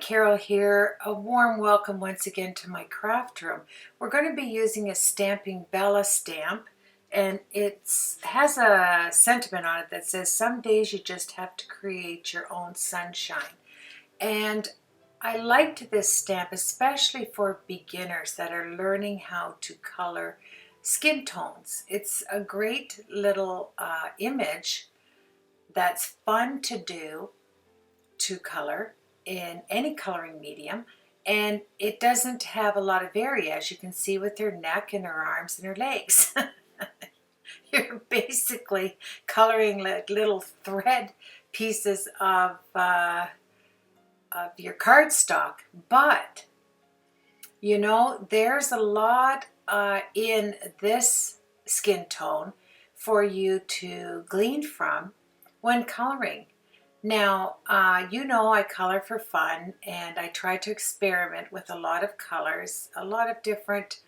Carol here. A warm welcome once again to my craft room. We're going to be using a Stamping Bella stamp, and it has a sentiment on it that says some days you just have to create your own sunshine. And I liked this stamp especially for beginners that are learning how to color skin tones. It's a great little image that's fun to do, to color in any coloring medium, and it doesn't have a lot of area, as you can see with her neck and her arms and her legs. You're basically coloring like little thread pieces of your cardstock, but you know, there's a lot in this skin tone for you to glean from when coloring. Now, you know, I color for fun, and I try to experiment with a lot of colors, a lot of different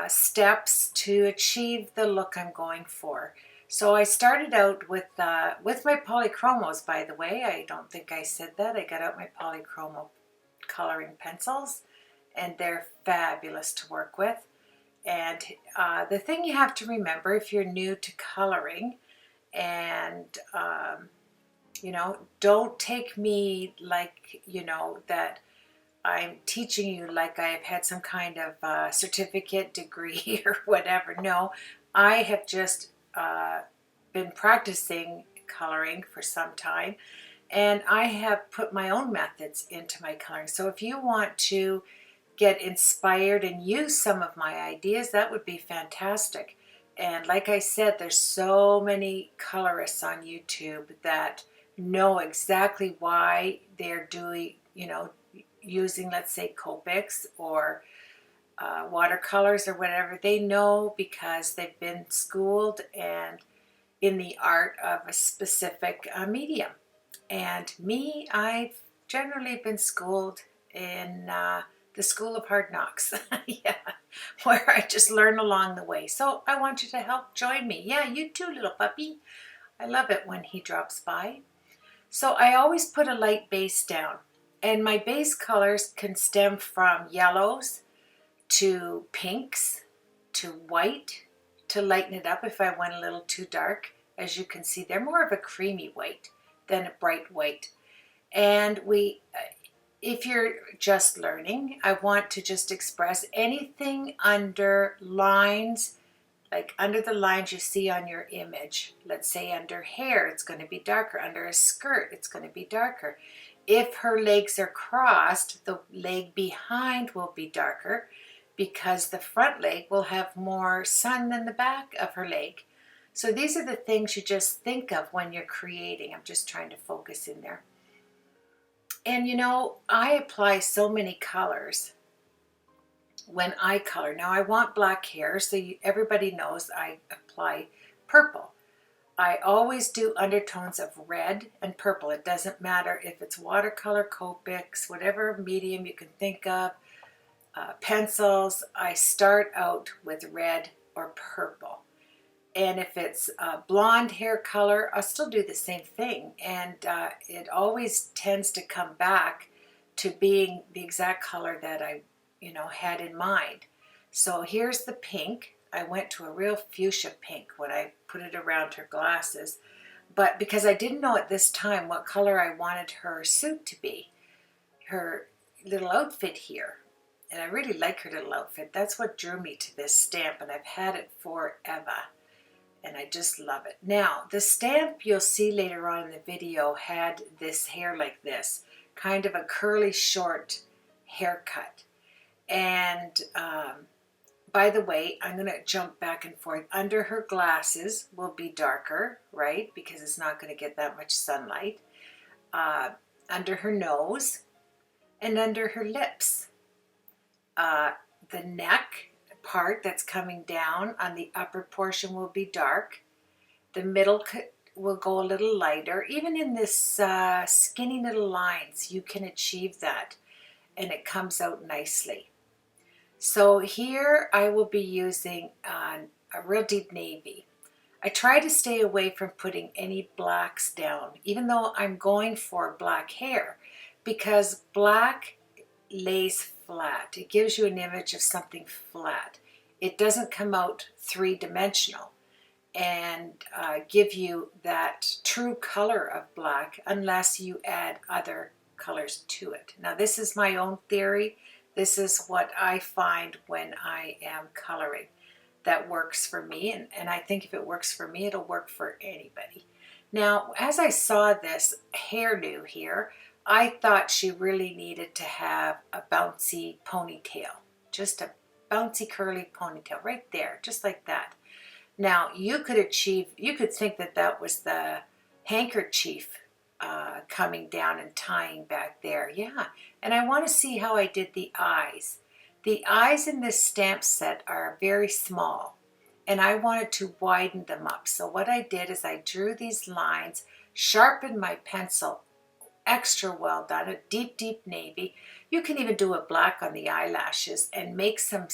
steps to achieve the look I'm going for. So I started out with my Polychromos, by the way. I don't think I said that. I got out my Polychromo coloring pencils, and they're fabulous to work with. And the thing you have to remember if you're new to coloring, and you know, don't take me like, you know, that I'm teaching you like I've had some kind of certificate, degree, or whatever. No, I have just been practicing coloring for some time, and I have put my own methods into my coloring. So if you want to get inspired and use some of my ideas, that would be fantastic. And like I said, there's so many colorists on YouTube that know exactly why they're doing, you know, using, let's say, Copics or watercolors or whatever. They know because they've been schooled and in the art of a specific medium. And me, I've generally been schooled in the School of Hard Knocks. Yeah, where I just learn along the way. So I want you to help join me. Yeah, you too, little puppy. I love it when he drops by. So I always put a light base down, and my base colors can stem from yellows to pinks to white to lighten it up if I went a little too dark. As you can see, they're more of a creamy white than a bright white. And if you're just learning, I want to just express anything under lines, like under the lines you see on your image. Let's say under hair, it's going to be darker. Under a skirt, it's going to be darker. If her legs are crossed, the leg behind will be darker because the front leg will have more sun than the back of her leg. So these are the things you just think of when you're creating. I'm just trying to focus in there. And you know, I apply so many colors when I color. Now I want black hair, so everybody knows I apply purple. I always do undertones of red and purple. It doesn't matter if it's watercolor, Copics, whatever medium you can think of, pencils. I start out with red or purple. And if it's blonde hair color, I'll still do the same thing. And it always tends to come back to being the exact color that I had in mind. So here's the pink. I went to a real fuchsia pink when I put it around her glasses, but because I didn't know at this time what color I wanted her suit to be, her little outfit here. And I really like her little outfit. That's what drew me to this stamp, and I've had it forever, and I just love it. Now, the stamp you'll see later on in the video had this hair like this, kind of a curly short haircut. And by the way, I'm going to jump back and forth. Under her glasses will be darker, right? Because it's not going to get that much sunlight. Under her nose and under her lips. The neck part that's coming down on the upper portion will be dark. The middle will go a little lighter. Even in this skinny little lines, you can achieve that, and it comes out nicely. So here I will be using a real deep navy. I try to stay away from putting any blacks down, even though I'm going for black hair, because black lays flat. It gives you an image of something flat. It doesn't come out three-dimensional and give you that true color of black unless you add other colors to it. Now, this is my own theory. This is what I find when I am coloring that works for me, and I think if it works for me, it'll work for anybody. Now, as I saw this hairdo here, I thought she really needed to have a bouncy ponytail, just a bouncy curly ponytail right there, just like that. Now, you could think that that was the handkerchief coming down and tying back there. Yeah, and I want to see how I did the eyes. The eyes in this stamp set are very small, and I wanted to widen them up. So what I did is I drew these lines, sharpened my pencil, extra well done, a deep, deep navy. You can even do a black on the eyelashes and make some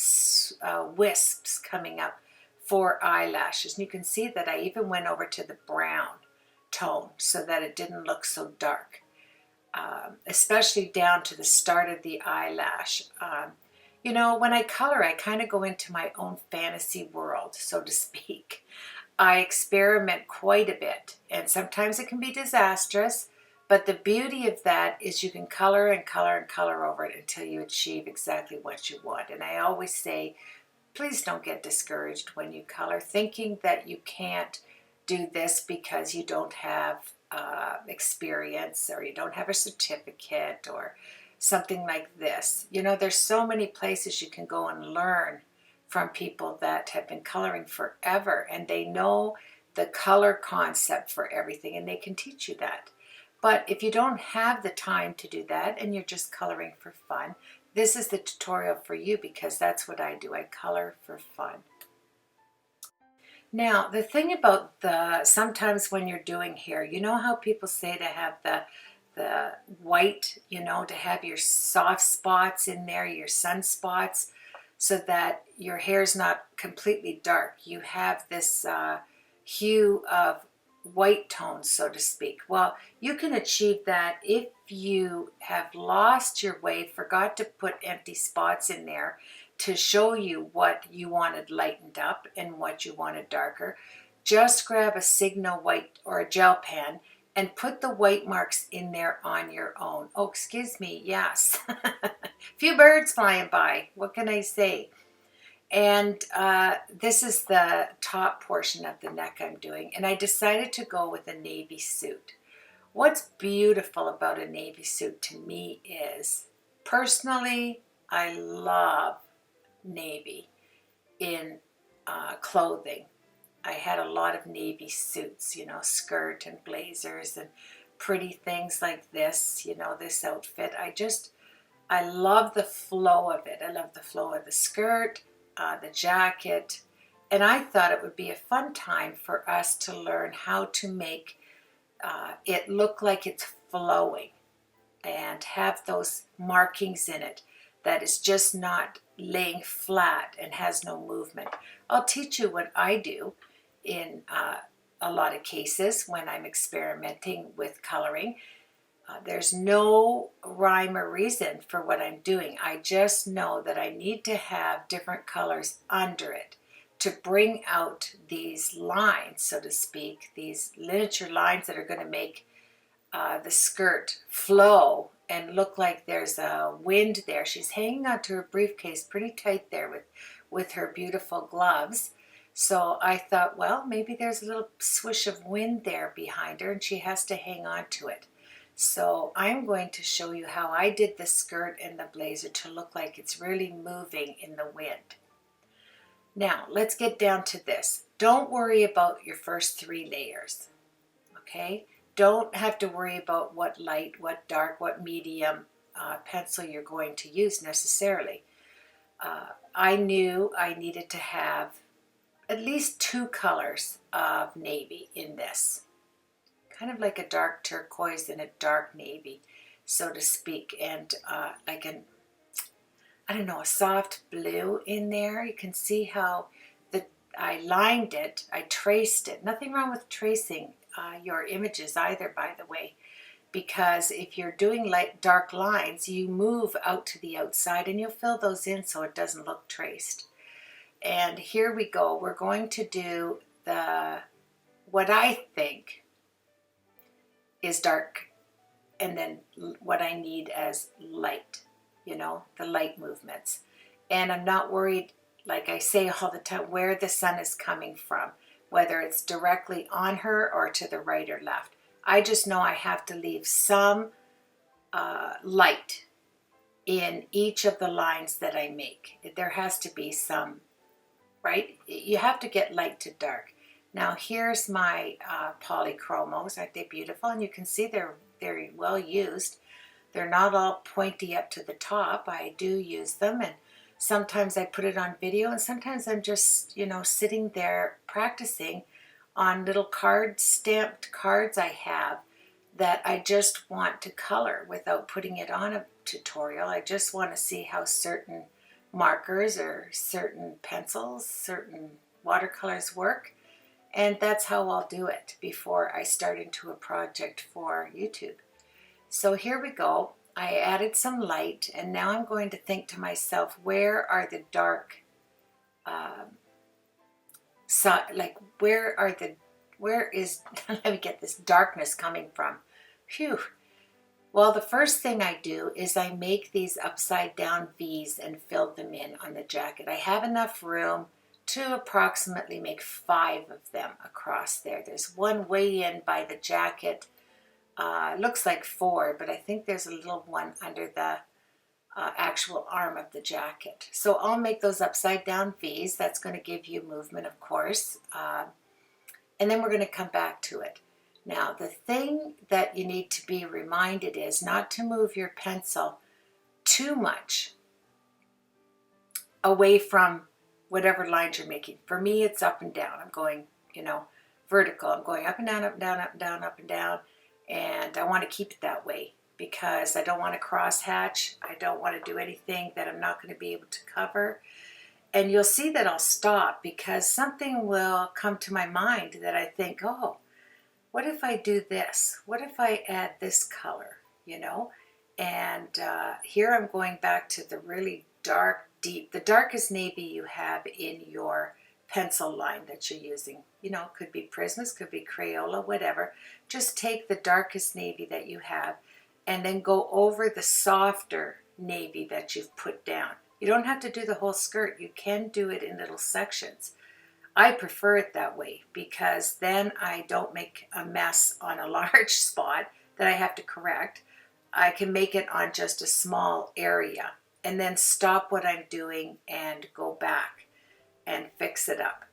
wisps coming up for eyelashes. And you can see that I even went over to the brown tone so that it didn't look so dark, especially down to the start of the eyelash. You know, when I color, I kind of go into my own fantasy world, so to speak. I experiment quite a bit, and sometimes it can be disastrous, but the beauty of that is you can color and color and color over it until you achieve exactly what you want. And I always say, please don't get discouraged when you color, thinking that you can't do this because you don't have experience or you don't have a certificate or something like this. You know, there's so many places you can go and learn from people that have been coloring forever, and they know the color concept for everything, and they can teach you that. But if you don't have the time to do that and you're just coloring for fun, this is the tutorial for you, because that's what I do. I color for fun. Now, the thing about sometimes when you're doing hair, you know how people say to have the white, you know, to have your soft spots in there, your sunspots, so that your hair's not completely dark. You have this hue of white tones, so to speak. Well, you can achieve that if you have lost your way, forgot to put empty spots in there to show you what you wanted lightened up and what you wanted darker. Just grab a Signo white or a gel pen and put the white marks in there on your own. Oh, excuse me, yes. A few birds flying by, what can I say? And this is the top portion of the neck I'm doing, and I decided to go with a navy suit. What's beautiful about a navy suit to me is, personally, I love navy in clothing. I had a lot of navy suits, you know, skirt and blazers and pretty things like this, you know, this outfit. I love the flow of it. I love the flow of the skirt, the jacket, and I thought it would be a fun time for us to learn how to make it look like it's flowing and have those markings in it that is just not laying flat and has no movement. I'll teach you what I do in a lot of cases when I'm experimenting with coloring. There's no rhyme or reason for what I'm doing. I just know that I need to have different colors under it to bring out these lines, so to speak, these linear lines that are going to make the skirt flow and look like there's a wind there. She's hanging onto her briefcase pretty tight there with her beautiful gloves. So I thought, well, maybe there's a little swish of wind there behind her and she has to hang on to it. So I'm going to show you how I did the skirt and the blazer to look like it's really moving in the wind. Now, let's get down to this. Don't worry about your first 3 layers, okay? Don't have to worry about what light, what dark, what medium pencil you're going to use necessarily. I knew I needed to have at least 2 colors of navy in this. Kind of like a dark turquoise and a dark navy, so to speak, and like I don't know, a soft blue in there. You can see how I lined it, I traced it. Nothing wrong with tracing your images either, by the way. because if you're doing light dark lines, you move out to the outside and you'll fill those in so it doesn't look traced. And here we go. We're going to do what I think is dark, and then what I need as light, the light movements. And I'm not worried, like I say all the time, where the sun is coming from, whether it's directly on her or to the right or left. I just know I have to leave some light in each of the lines that I make. There has to be some, right? You have to get light to dark. Now here's my polychromos. Aren't they beautiful? And you can see they're very well used. They're not all pointy up to the top. I do use them, and sometimes I put it on video, and sometimes I'm just, sitting there practicing on little stamped cards I have that I just want to color without putting it on a tutorial. I just want to see how certain markers or certain pencils, certain watercolors work. And that's how I'll do it before I start into a project for YouTube. So here we go. I added some light, and now I'm going to think to myself, where are the dark, where is, let me get this darkness coming from? Phew. Well, the first thing I do is I make these upside down V's and fill them in on the jacket. I have enough room to approximately make 5 of them across there. There's one way in by the jacket. Looks like 4, but I think there's a little one under the actual arm of the jacket. So I'll make those upside down V's. That's going to give you movement, of course. And then we're going to come back to it. Now, the thing that you need to be reminded is not to move your pencil too much away from whatever lines you're making. For me, it's up and down. I'm going, vertical. I'm going up and down, up and down, up and down, up and down. And I want to keep it that way because I don't want to crosshatch. I don't want to do anything that I'm not going to be able to cover. And you'll see that I'll stop because something will come to my mind that I think, oh, what if I do this? What if I add this color, And here I'm going back to the really dark, deep, the darkest navy you have in your pencil line that you're using. Could be Prismas, could be Crayola, whatever. Just take the darkest navy that you have and then go over the softer navy that you've put down. You don't have to do the whole skirt. You can do it in little sections. I prefer it that way because then I don't make a mess on a large spot that I have to correct. I can make it on just a small area and then stop what I'm doing and go back and fix it up.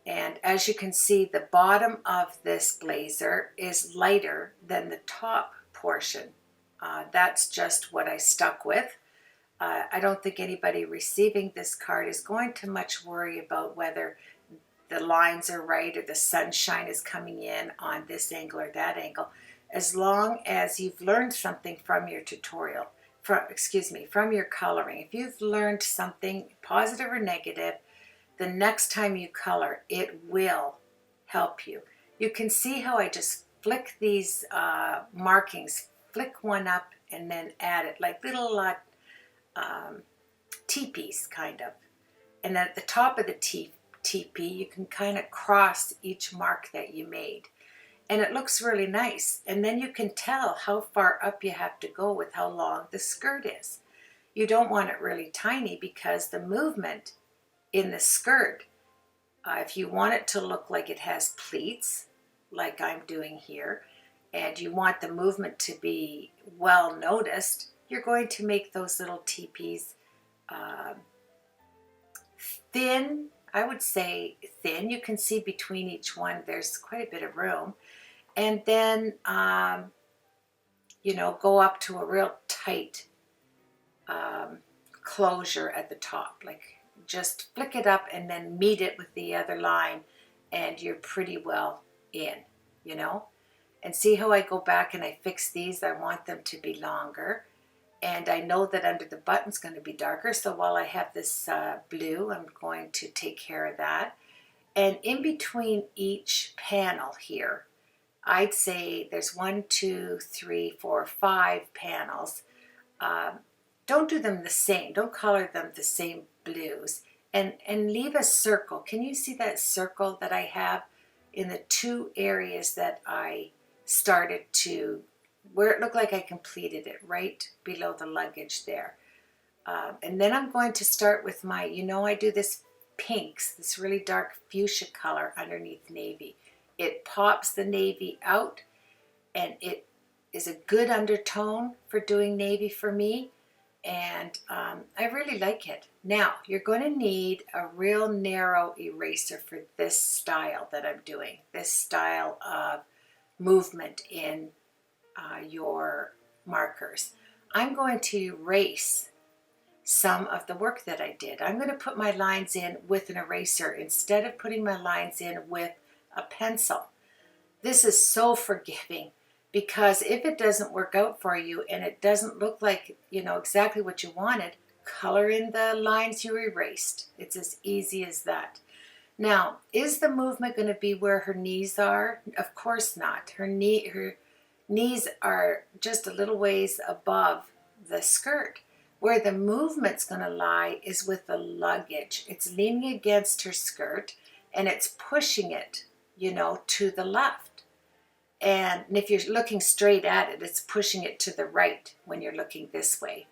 And as you can see, the bottom of this blazer is lighter than the top portion. That's just what I stuck with. I don't think anybody receiving this card is going to much worry about whether the lines are right or the sunshine is coming in on this angle or that angle, as long as you've learned something from your tutorial, from your coloring. If you've learned something positive or negative, the next time you color, it will help you. You can see how I just flick these markings, flick one up and then add it like little teepees kind of. And then at the top of the teepee, you can kind of cross each mark that you made. And it looks really nice. And then you can tell how far up you have to go with how long the skirt is. You don't want it really tiny because the movement in the skirt, if you want it to look like it has pleats, like I'm doing here, and you want the movement to be well noticed, you're going to make those little teepees thin. I would say thin. You can see between each one there's quite a bit of room. And then, go up to a real tight closure at the top. Like just flick it up and then meet it with the other line and you're pretty well in, And see how I go back and I fix these? I want them to be longer. And I know that under the button's going to be darker. So while I have this blue, I'm going to take care of that. And in between each panel here, I'd say there's 1, 2, 3, 4, 5 panels. Don't do them the same. Don't color them the same blues. And leave a circle. Can you see that circle that I have in the 2 areas that I started to, where it looked like I completed it, right below the luggage there. And then I'm going to start with my, I do this pinks, this really dark fuchsia color underneath navy. It pops the navy out, and it is a good undertone for doing navy for me, and I really like it. Now, you're going to need a real narrow eraser for this style that I'm doing, this style of movement in your markers. I'm going to erase some of the work that I did. I'm going to put my lines in with an eraser instead of putting my lines in with a pencil. This is so forgiving, because if it doesn't work out for you and it doesn't look like, exactly what you wanted, color in the lines you erased. It's as easy as that. Now, is the movement going to be where her knees are? Of course not. Her knees are just a little ways above the skirt. Where the movement's going to lie is with the luggage. It's leaning against her skirt, and it's pushing it, to the left. And if you're looking straight at it, it's pushing it to the right when you're looking this way.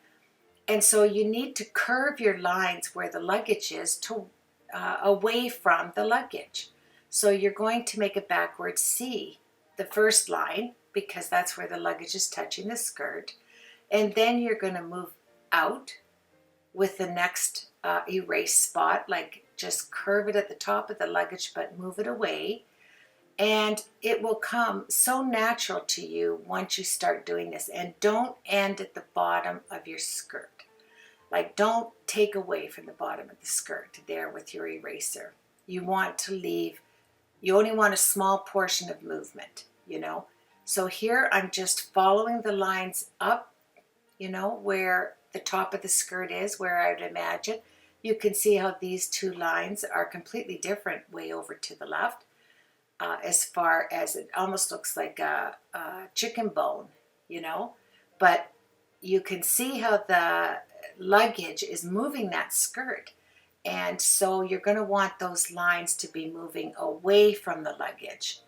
And so you need to curve your lines where the luggage is to away from the luggage. So you're going to make a backward C, the first line, because that's where the luggage is touching the skirt. And then you're going to move out with the next erase spot, like just curve it at the top of the luggage but move it away, and it will come so natural to you once you start doing this. And don't end at the bottom of your skirt. Like, don't take away from the bottom of the skirt there with your eraser. You only want a small portion of movement, So here I'm just following the lines up, where the top of the skirt is, where I would imagine. You can see how these 2 lines are completely different way over to the left, as far as it almost looks like a chicken bone, But you can see how the luggage is moving that skirt. And so you're going to want those lines to be moving away from the luggage.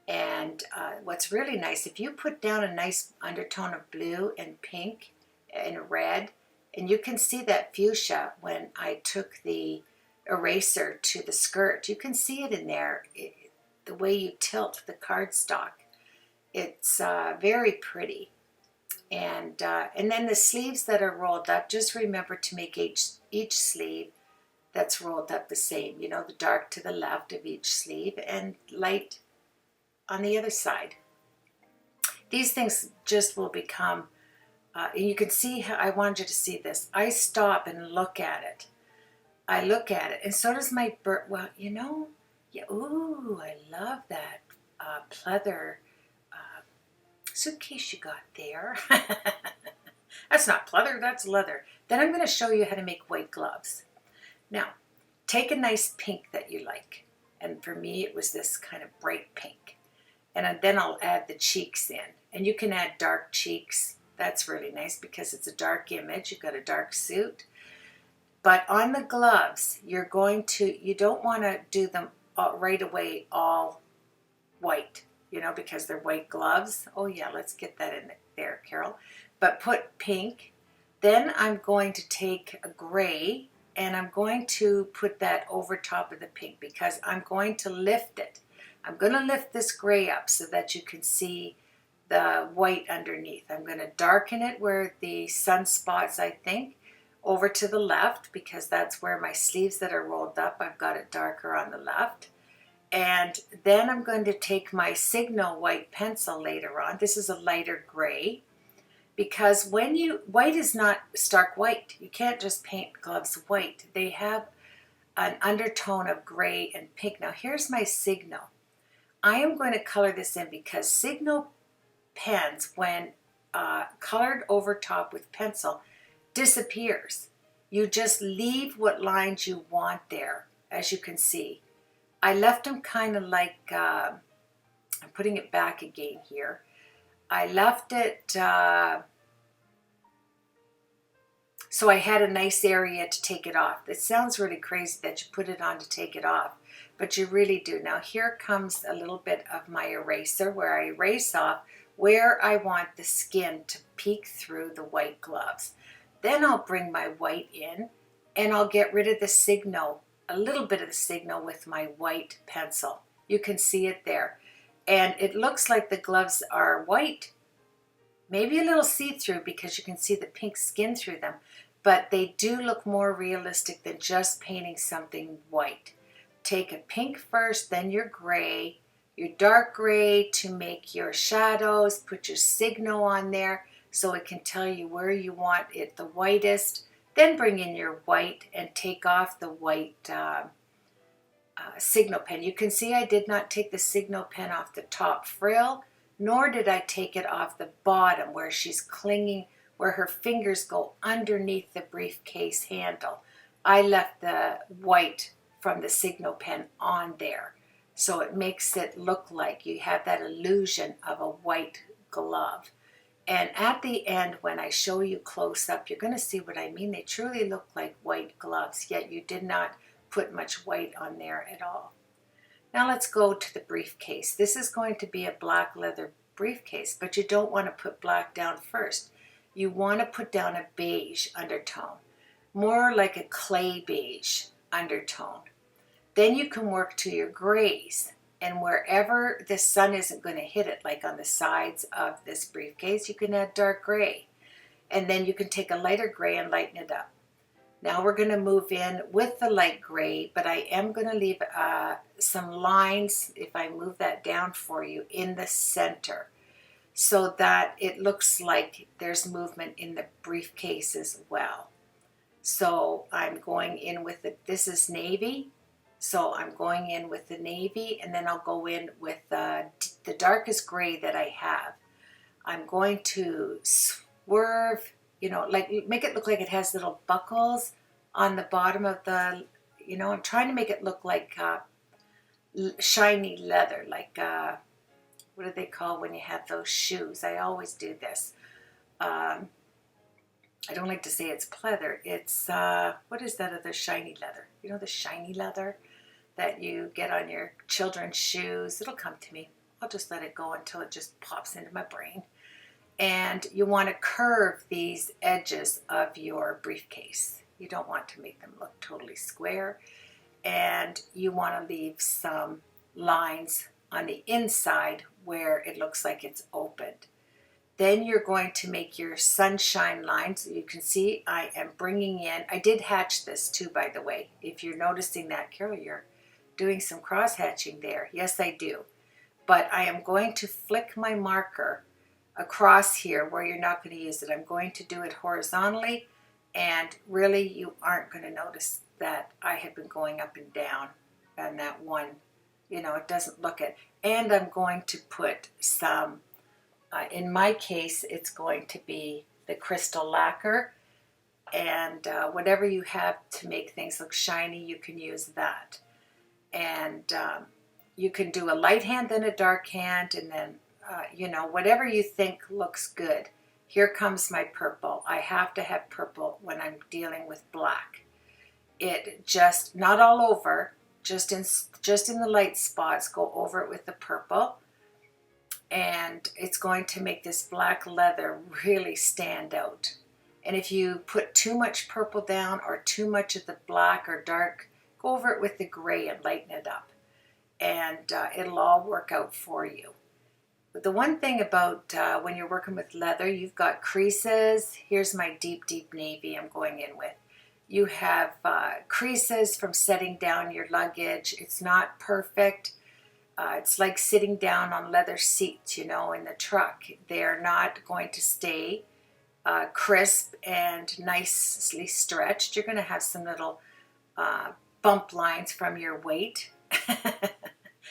And what's really nice, if you put down a nice undertone of blue and pink and red, and you can see that fuchsia when I took the eraser to the skirt. You can see it in there, the way you tilt the cardstock. It's very pretty. And then the sleeves that are rolled up, just remember to make each sleeve that's rolled up the same. The dark to the left of each sleeve and light on the other side. These things just will become, and you can see how I wanted you to see this. I stop and look at it. I look at it, and so does my bird. Well, yeah, ooh, I love that pleather suitcase you got there. That's not pleather, that's leather. Then I'm going to show you how to make white gloves. Now, take a nice pink that you like. And for me, it was this kind of bright pink. And then I'll add the cheeks in. And you can add dark cheeks. That's really nice because it's a dark image. You've got a dark suit. But on the gloves, you don't want to do them right away all white, because they're white gloves. Oh yeah, let's get that in there, Carol. But put pink. Then I'm going to take a gray and I'm going to put that over top of the pink because I'm going to lift it. I'm going to lift this gray up so that you can see the white underneath. I'm going to darken it where the sunspots, I think, over to the left because that's where my sleeves that are rolled up, I've got it darker on the left. And then I'm going to take my Signal white pencil later on. This is a lighter gray because white is not stark white. You can't just paint gloves white. They have an undertone of gray and pink. Now here's my Signal. I am going to color this in because Signal pens, when colored over top with pencil, disappears. You just leave what lines you want there, as you can see. I left them kind of like I'm putting it back again here. I left it so I had a nice area to take it off. It sounds really crazy that you put it on to take it off, but you really do. Now here comes a little bit of my eraser where I erase off where I want the skin to peek through the white gloves. Then I'll bring my white in and I'll get rid of the signal, a little bit of the signal with my white pencil. You can see it there. And it looks like the gloves are white, maybe a little see-through because you can see the pink skin through them, but they do look more realistic than just painting something white. Take a pink first, then your gray, your dark gray to make your shadows, put your signal on there so it can tell you where you want it the whitest. Then bring in your white and take off the white signal pen. You can see I did not take the signal pen off the top frill, nor did I take it off the bottom where she's clinging, where her fingers go underneath the briefcase handle. I left the white from the signal pen on there, so it makes it look like you have that illusion of a white glove. And at the end, when I show you close up, you're going to see what I mean. They truly look like white gloves, yet you did not put much white on there at all. Now let's go to the briefcase. This is going to be a black leather briefcase, but you don't want to put black down first. You want to put down a beige undertone, more like a clay beige undertone. Then you can work to your grays, and wherever the sun isn't going to hit it, like on the sides of this briefcase, you can add dark gray. And then you can take a lighter gray and lighten it up. Now we're going to move in with the light gray, but I am going to leave some lines, if I move that down for you, in the center so that it looks like there's movement in the briefcase as well. So I'm going in with this is navy, so I'm going in with the navy, and then I'll go in with the darkest gray that I have. I'm going to swerve, like make it look like it has little buckles on the bottom of the, I'm trying to make it look like shiny leather, like, what do they call when you have those shoes? I always do this. I don't like to say it's pleather. It's, what is that other shiny leather? You know the shiny leather that you get on your children's shoes? It'll come to me. I'll just let it go until it just pops into my brain. And you want to curve these edges of your briefcase. You don't want to make them look totally square. And you want to leave some lines on the inside where it looks like it's opened. Then you're going to make your sunshine lines. You can see I am bringing in, I did hatch this too, by the way. If you're noticing that, Carol, you're doing some cross hatching there. Yes, I do. But I am going to flick my marker across here where you're not going to use it. I'm going to do it horizontally, and really you aren't going to notice that I have been going up and down on that one. It doesn't look it. And I'm going to put some, in my case, it's going to be the crystal lacquer, and whatever you have to make things look shiny, you can use that. And you can do a light hand, then a dark hand, and then whatever you think looks good. Here comes my purple. I have to have purple when I'm dealing with black. It just, not all over, just in the light spots, go over it with the purple. And it's going to make this black leather really stand out. And if you put too much purple down or too much of the black or dark, go over it with the gray and lighten it up. And it'll all work out for you. But the one thing about when you're working with leather, you've got creases. Here's my deep, deep navy I'm going in with. You have creases from setting down your luggage. It's not perfect. It's like sitting down on leather seats, in the truck. They're not going to stay crisp and nicely stretched. You're going to have some little bump lines from your weight.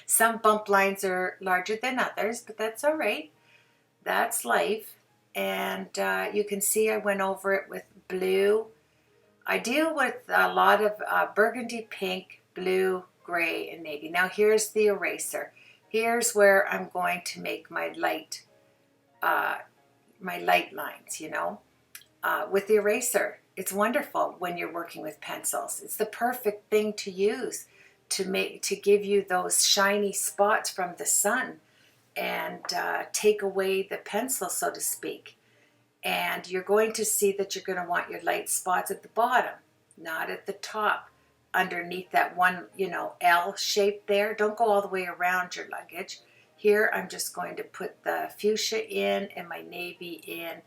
Some bump lines are larger than others, but that's all right. That's life. And you can see I went over it with blue. I deal with a lot of burgundy, pink, blue, gray, and navy. Now here's the eraser. Here's where I'm going to make my light lines, you know, with the eraser. It's wonderful when you're working with pencils. It's the perfect thing to use to give you those shiny spots from the sun and take away the pencil, so to speak. And you're going to see that you're going to want your light spots at the bottom, not at the top, underneath that one, you know, L shape there. Don't go all the way around your luggage. Here I'm just going to put the fuchsia in and my navy in,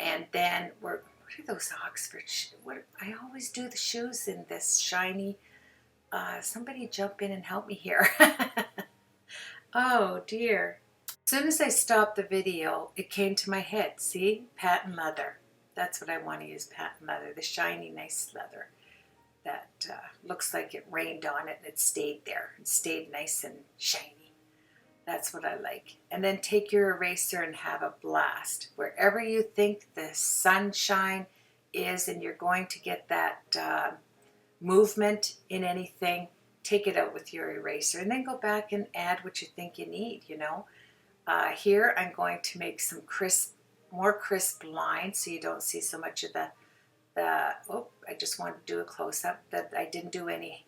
and then what are those Oxford shoes? I always do the shoes in this shiny. Somebody jump in and help me here. Oh dear. As soon as I stopped the video, it came to my head. See? Patent leather. That's what I want to use, patent leather. The shiny, nice leather that looks like it rained on it and it stayed there. It stayed nice and shiny. That's what I like. And then take your eraser and have a blast. Wherever you think the sunshine is and you're going to get that movement in anything, take it out with your eraser. And then go back and add what you think you need, you know. Here I'm going to make some more crisp lines so you don't see so much of oh, I just wanted to do a close-up that I didn't do any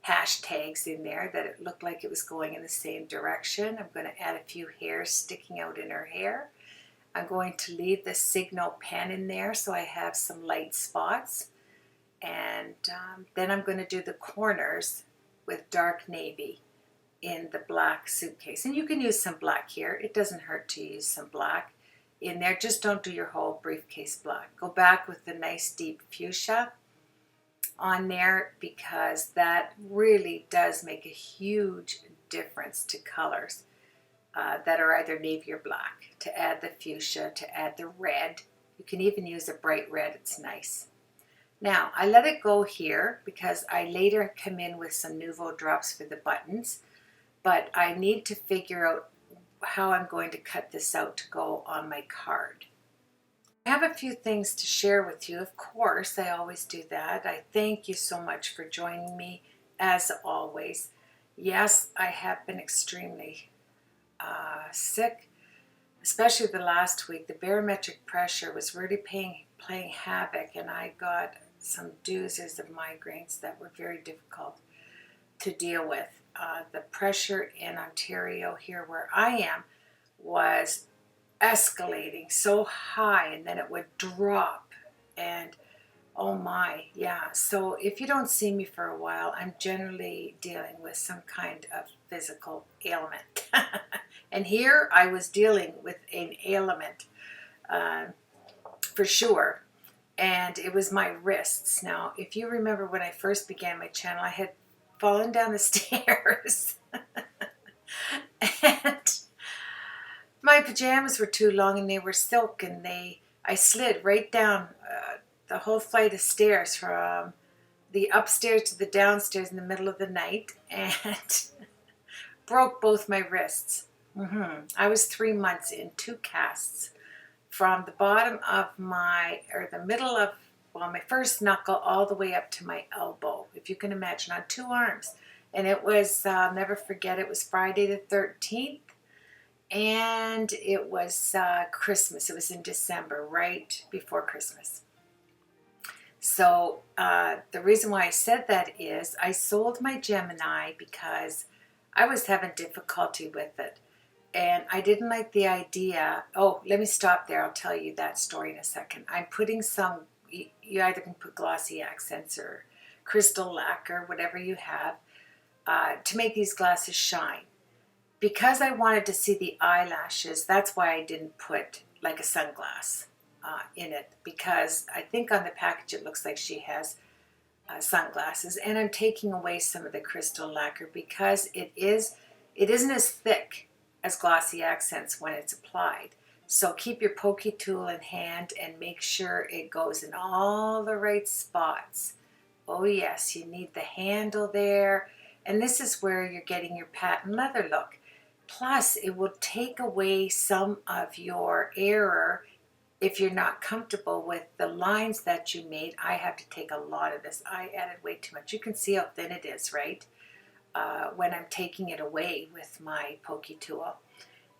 hashtags in there, that it looked like it was going in the same direction. I'm going to add a few hairs sticking out in her hair. I'm going to leave the signal pen in there so I have some light spots. And then I'm going to do the corners with dark navy in the black suitcase. And you can use some black here. It doesn't hurt to use some black in there. Just don't do your whole briefcase black. Go back with the nice deep fuchsia on there, because that really does make a huge difference to colors that are either navy or black. To add the fuchsia, to add the red. You can even use a bright red. It's nice. Now, I let it go here because I later come in with some Nouveau drops for the buttons, but I need to figure out how I'm going to cut this out to go on my card. I have a few things to share with you. Of course, I always do that. I thank you so much for joining me, as always. Yes, I have been extremely sick, especially the last week. The barometric pressure was really playing havoc, and I got some doozers of migraines that were very difficult to deal with. The pressure in Ontario, here where I am, was escalating so high, and then it would drop, and oh my, yeah. So if you don't see me for a while, I'm generally dealing with some kind of physical ailment. And here I was dealing with an ailment for sure, and it was my wrists. Now, if you remember when I first began my channel, I had fallen down the stairs and my pajamas were too long and they were silk, and I slid right down the whole flight of stairs from the upstairs to the downstairs in the middle of the night, and broke both my wrists. I was 3 months in 2 casts from the bottom of the middle of, well, my first knuckle all the way up to my elbow, if you can imagine, on 2 arms. And it was, I'll never forget, it was Friday the 13th, and it was Christmas. It was in December, right before Christmas. So the reason why I said that is I sold my Gemini because I was having difficulty with it. And I didn't like the idea. Oh, let me stop there. I'll tell you that story in a second. I'm putting some, you either can put glossy accents or crystal lacquer, whatever you have, to make these glasses shine. Because I wanted to see the eyelashes, that's why I didn't put like a sunglass in it. Because I think on the package it looks like she has sunglasses. And I'm taking away some of the crystal lacquer because it isn't as thick as glossy accents when it's applied. So keep your pokey tool in hand and make sure it goes in all the right spots. Oh yes, you need the handle there. And this is where you're getting your patent leather look. Plus, it will take away some of your error if you're not comfortable with the lines that you made. I have to take a lot of this. I added way too much. You can see how thin it is, right? when I'm taking it away with my pokey tool.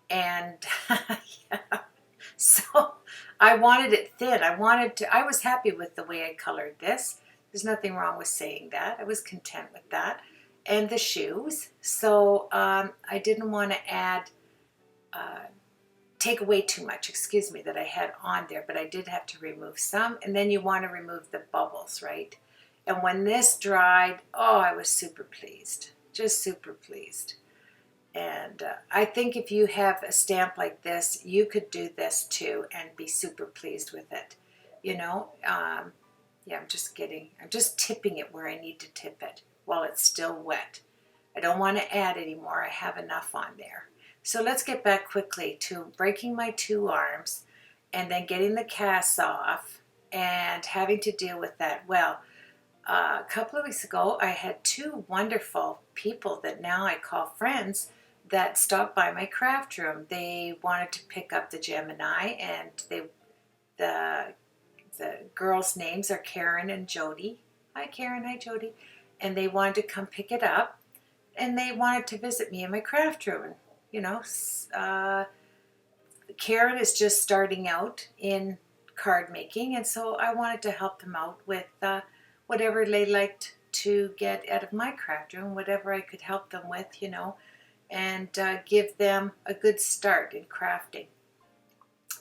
And yeah, so I wanted it thin. I was happy with the way I colored this. There's nothing wrong with saying that. I was content with that. And the shoes. So I didn't want to take away too much, excuse me, that I had on there, but I did have to remove some. And then you want to remove the bubbles, right? And when this dried, oh, I was super pleased, just super pleased. And I think if you have a stamp like this, you could do this too and be super pleased with it. You know, yeah, I'm just tipping it where I need to tip it while it's still wet. I don't want to add any more. I have enough on there. So let's get back quickly to breaking my two arms and then getting the casts off and having to deal with that. Well, a couple of weeks ago, I had two wonderful people that now I call friends that stopped by my craft room. They wanted to pick up the Gemini, and the girls' names are Karen and Jody. Hi, Karen. Hi, Jody. And they wanted to come pick it up, and they wanted to visit me in my craft room. And, you know, Karen is just starting out in card making, and so I wanted to help them out with whatever they liked to get out of my craft room, whatever I could help them with, you know, and give them a good start in crafting.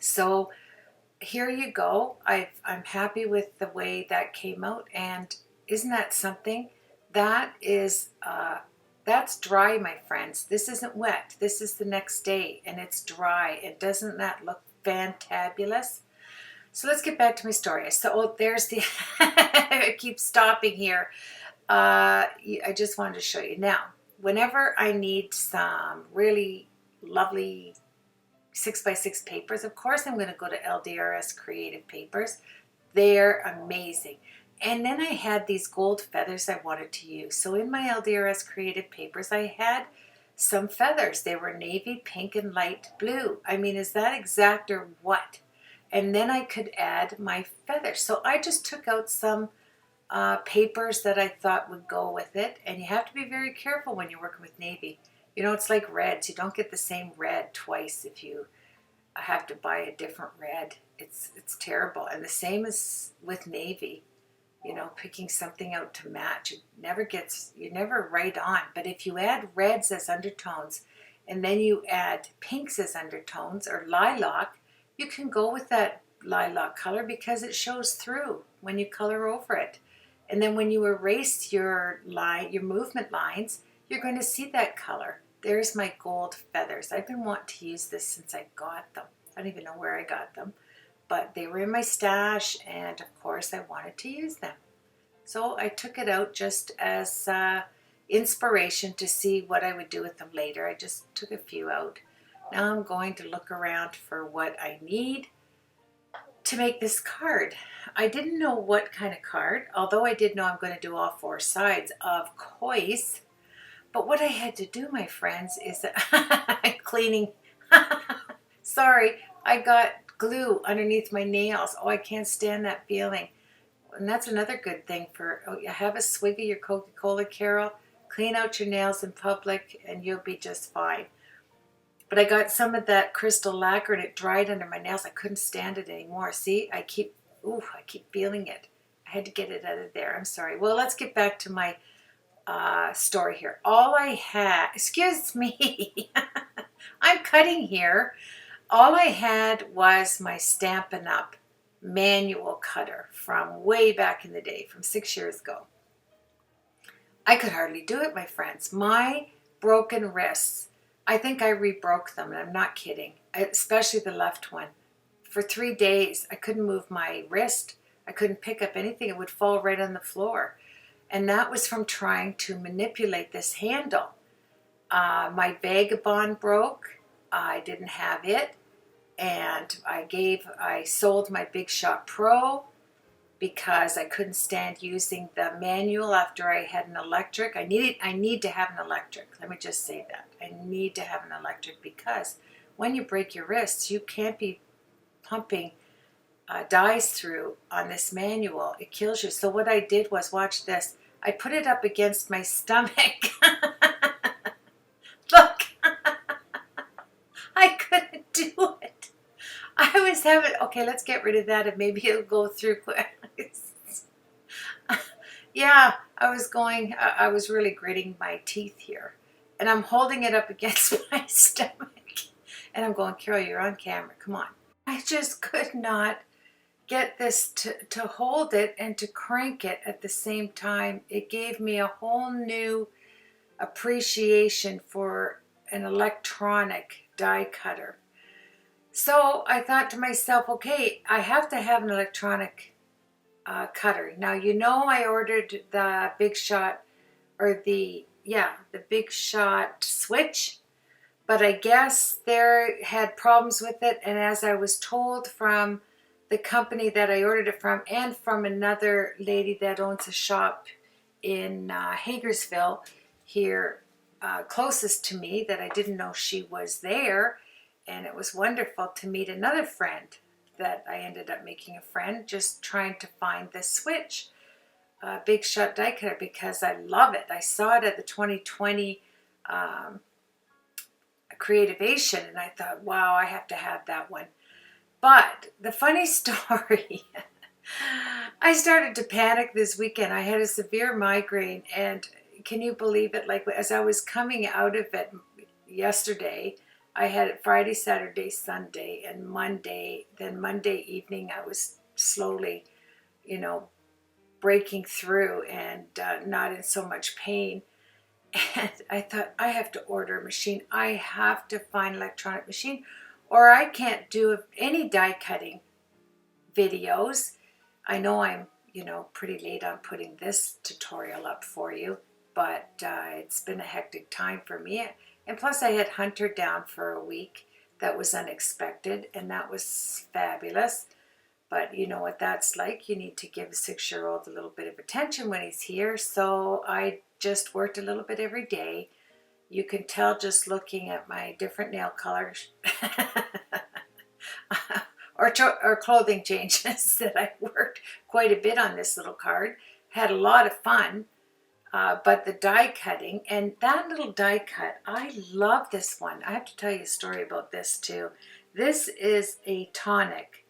So here you go. I'm happy with the way that came out, and isn't that something? That is that's dry, my friends. This isn't wet. This is the next day, and it's dry. And doesn't that look fantabulous? So let's get back to my story. So there's the I keep stopping here. I just wanted to show you. Now, whenever I need some really lovely 6x6 papers, of course I'm going to go to LDRS Creative Papers. They're amazing. And then I had these gold feathers I wanted to use. So in my LDRS Creative Papers, I had some feathers. They were navy, pink, and light blue. I mean, is that exact or what? And then I could add my feathers. So I just took out some papers that I thought would go with it. And you have to be very careful when you're working with navy. You know, it's like reds. You don't get the same red twice if you have to buy a different red. It's terrible. And the same as with navy. You know, picking something out to match. You're never right on. But if you add reds as undertones and then you add pinks as undertones or lilac, you can go with that lilac color because it shows through when you color over it. And then when you erase your movement lines, you're going to see that color. There's my gold feathers. I've been wanting to use this since I got them. I don't even know where I got them. But they were in my stash, and of course I wanted to use them. So I took it out just as inspiration to see what I would do with them later. I just took a few out. Now I'm going to look around for what I need to make this card. I didn't know what kind of card, although I did know I'm going to do all four sides, of course. But what I had to do, my friends, is I'm cleaning. Sorry, I got glue underneath my nails. Oh, I can't stand that feeling. And that's another good thing for, have a swig of your Coca-Cola, Carol. Clean out your nails in public and you'll be just fine. But I got some of that crystal lacquer and it dried under my nails. I couldn't stand it anymore. See, I keep feeling it. I had to get it out of there. I'm sorry. Well, let's get back to my story here. All I had, excuse me, I'm cutting here. All I had was my Stampin' Up! Manual cutter from way back in the day, from 6 years ago. I could hardly do it, my friends. My broken wrists, I think I re-broke them, and I'm not kidding, especially the left one. For 3 days, I couldn't move my wrist. I couldn't pick up anything. It would fall right on the floor. And that was from trying to manipulate this handle. My Vagabond broke. I didn't have it. And I sold my Big Shot Pro because I couldn't stand using the manual after I had an electric. I need to have an electric. Let me just say that. I need to have an electric because when you break your wrists, you can't be pumping dyes through on this manual. It kills you. So what I did was, watch this. I put it up against my stomach. have it. Okay, let's get rid of that and maybe it'll go through quick. Yeah, I was really gritting my teeth here. And I'm holding it up against my stomach. And I'm going, Carol, you're on camera. Come on. I just could not get this to hold it and to crank it at the same time. It gave me a whole new appreciation for an electronic die cutter. So I thought to myself, okay, I have to have an electronic cutter. Now, you know, I ordered the Big Shot, or the Big Shot switch, but I guess they had problems with it. And as I was told from the company that I ordered it from, and from another lady that owns a shop in Hagersville here, closest to me, that I didn't know she was there. And it was wonderful to meet another friend that I ended up making a friend, just trying to find this switch, Big Shot die cutter, because I love it. I saw it at the 2020 Creativation, and I thought, wow, I have to have that one. But the funny story, I started to panic this weekend. I had a severe migraine, and can you believe it? Like, as I was coming out of it yesterday, I had it Friday, Saturday, Sunday, and Monday. Then Monday evening, I was slowly, you know, breaking through and not in so much pain. And I thought, I have to order a machine. I have to find an electronic machine, or I can't do any die cutting videos. I know I'm, you know, pretty late on putting this tutorial up for you, but it's been a hectic time for me. And plus I had Hunter down for a week. That was unexpected, and that was fabulous. But you know what that's like. You need to give a 6-year-old a little bit of attention when he's here. So I just worked a little bit every day. You can tell just looking at my different nail colors or clothing changes that I worked quite a bit on this little card. Had a lot of fun. But the die cutting, and that little die cut, I love this one. I have to tell you a story about this too. This is a Tonic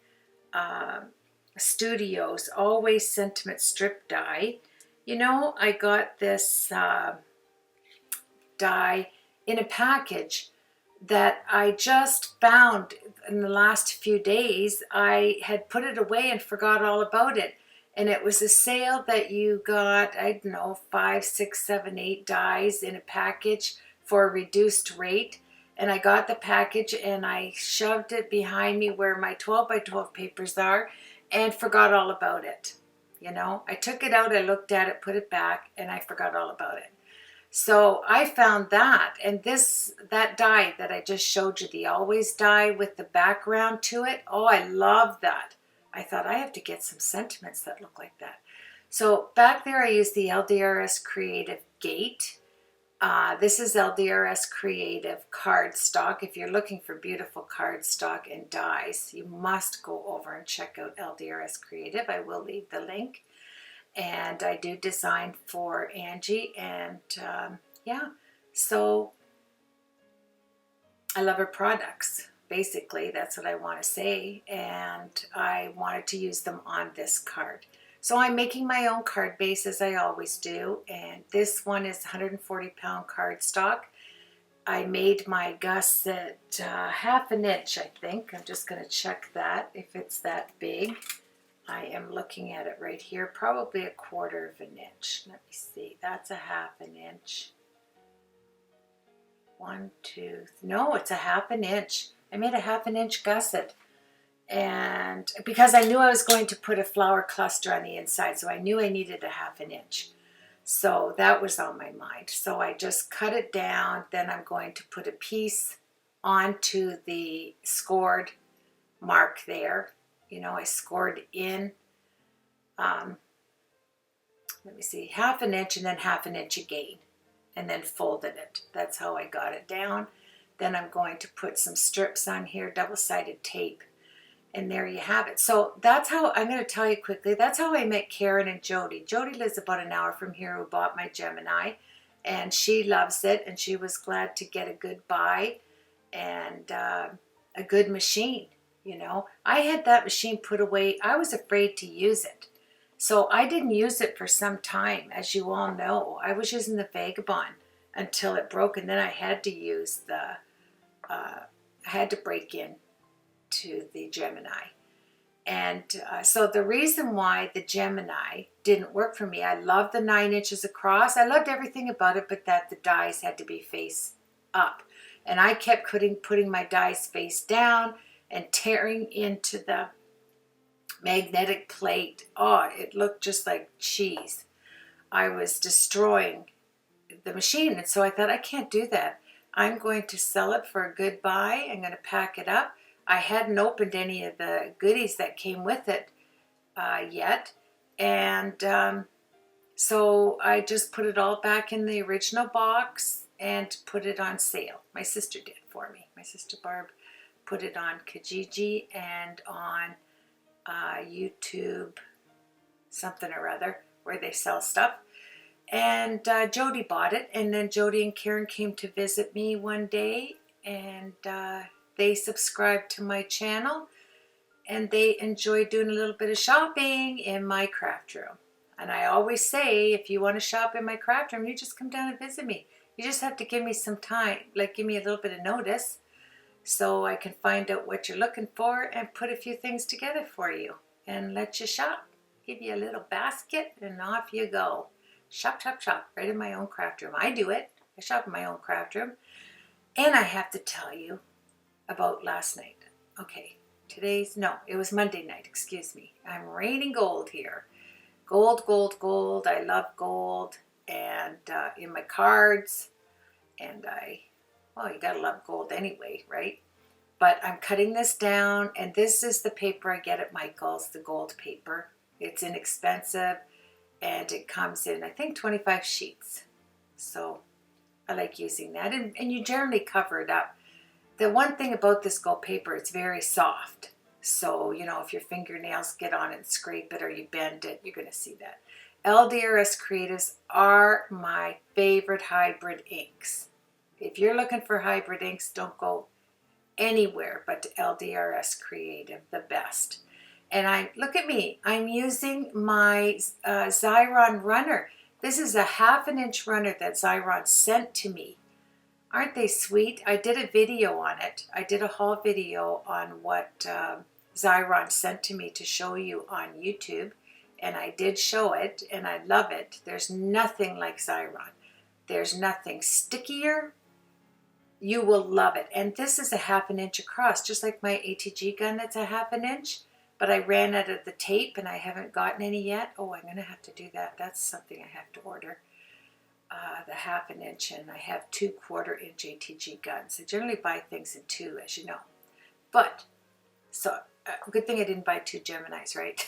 Studios Always Sentiment strip die. You know, I got this die in a package that I just found in the last few days. I had put it away and forgot all about it. And it was a sale that you got, I don't know, 5, 6, 7, 8 dies in a package for a reduced rate. And I got the package and I shoved it behind me where my 12 by 12 papers are and forgot all about it. You know, I took it out, I looked at it, put it back, and I forgot all about it. So I found that, and that die that I just showed you, the Always die with the background to it, oh, I love that. I thought I have to get some sentiments that look like that. So back there I used the LDRS Creative Gate. This is LDRS Creative cardstock. If you're looking for beautiful cardstock and dies, you must go over and check out LDRS Creative. I will leave the link. And I do design for Angie, and yeah, so I love her products. Basically, that's what I want to say, and I wanted to use them on this card. So I'm making my own card base, as I always do, and this one is 140-pound cardstock. I made my gusset half an inch, I think. I'm just going to check that, if it's that big. I am looking at it right here, probably 1/4 of an inch. Let me see, that's a half an inch. 1, 2, no, it's a half an inch. I made a half an inch gusset, and because I knew I was going to put a flower cluster on the inside, so I knew I needed a half an inch. So that was on my mind. So I just cut it down, then I'm going to put a piece onto the scored mark there. You know, I scored in, let me see, half an inch and then half an inch again, and then folded it. That's how I got it down. Then I'm going to put some strips on here, double-sided tape, and there you have it. So that's how, I'm going to tell you quickly, that's how I met Karen and Jody. Jody lives about an hour from here, who bought my Gemini, and she loves it, and she was glad to get a good buy and a good machine. you know. I had that machine put away. I was afraid to use it. So I didn't use it for some time, as you all know. I was using the Vagabond until it broke, and then I had to use the, I had to break in to the Gemini. And so the reason why the Gemini didn't work for me, I loved the 9 inches across. I loved everything about it, but that the dies had to be face up. And I kept putting my dies face down and tearing into the magnetic plate. Oh, it looked just like cheese. I was destroying the machine. And so I thought, I can't do that. I'm going to sell it for a good buy. I'm going to pack it up. I hadn't opened any of the goodies that came with it yet. And so I just put it all back in the original box and put it on sale. My sister did for me. My sister Barb put it on Kijiji and on YouTube, something or other, where they sell stuff. And Jody bought it, and then Jody and Karen came to visit me one day, and they subscribed to my channel, and they enjoyed doing a little bit of shopping in my craft room. And I always say, if you want to shop in my craft room, you just come down and visit me. You just have to give me some time, like give me a little bit of notice, so I can find out what you're looking for and put a few things together for you and let you shop. Give you a little basket and off you go. Shop, shop, shop, right in my own craft room. I do it. I shop in my own craft room. And I have to tell you about last night. Okay, it was Monday night, excuse me. I'm raining gold here. Gold, gold, gold. I love gold. And in my cards. And well, you gotta love gold anyway, right? But I'm cutting this down, and this is the paper I get at Michael's, the gold paper. It's inexpensive, and it comes in, I think, 25 sheets. So I like using that, and you generally cover it up. The one thing about this gold paper, it's very soft. So, you know, if your fingernails get on it and scrape it or you bend it, you're going to see that. LDRS Creatives are my favorite hybrid inks. If you're looking for hybrid inks, don't go anywhere but to LDRS Creative, the best. And look at me, I'm using my Xyron runner. This is a 1/2 inch runner that Xyron sent to me. Aren't they sweet? I did a video on it. I did a haul video on what Xyron sent to me to show you on YouTube. And I did show it, and I love it. There's nothing like Xyron. There's nothing stickier. You will love it. And this is a 1/2 inch across, just like my ATG gun that's a 1/2 inch. But I ran out of the tape, and I haven't gotten any yet. Oh, I'm going to have to do that. That's something I have to order. The 1/2 inch, and I have 2 1/4 inch ATG guns. I generally buy things in 2, as you know. But, so, good thing I didn't buy 2 Geminis, right?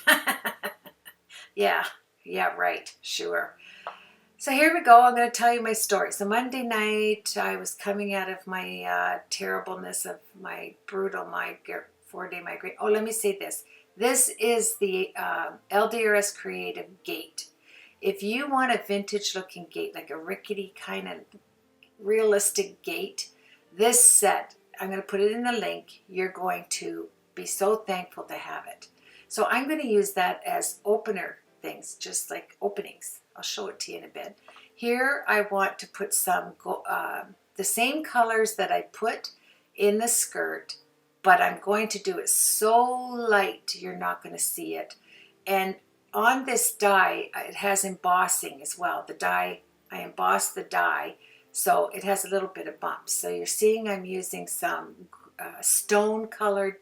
Yeah, right, sure. So here we go. I'm going to tell you my story. So Monday night, I was coming out of my terribleness of my brutal 4-day migraine. Oh, let me say this. This is the LDRS Creative Gate. If you want a vintage looking gate, like a rickety kind of realistic gate, this set, I'm going to put it in the link. You're going to be so thankful to have it. So I'm going to use that as opener things, just like openings. I'll show it to you in a bit. Here I want to put some, the same colors that I put in the skirt, but I'm going to do it so light you're not going to see it. And on this die, it has embossing as well. The die, I embossed the die, so it has a little bit of bumps. So you're seeing I'm using some stone colored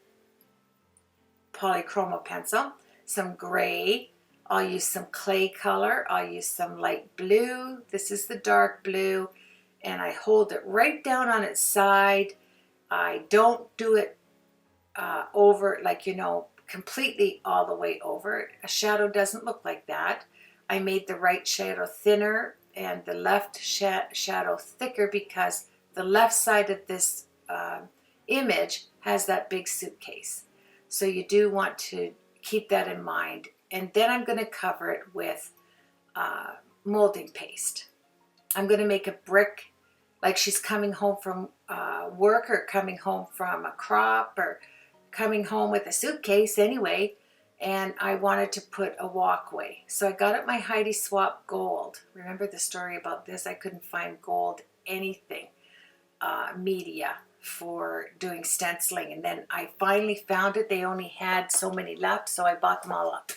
Polychromo pencil, some gray. I'll use some clay color. I'll use some light blue. This is the dark blue. And I hold it right down on its side. I don't do it over, like, you know, completely all the way over. A shadow doesn't look like that. I made the right shadow thinner and the left shadow thicker because the left side of this image has that big suitcase. So you do want to keep that in mind. And then I'm going to cover it with molding paste. I'm going to make a brick like she's coming home from work or coming home from a crop or coming home with a suitcase anyway, and I wanted to put a walkway. So I got up my Heidi Swap Gold. Remember the story about this? I couldn't find gold anything, media for doing stenciling, and then I finally found it. They only had so many left, so I bought them all up.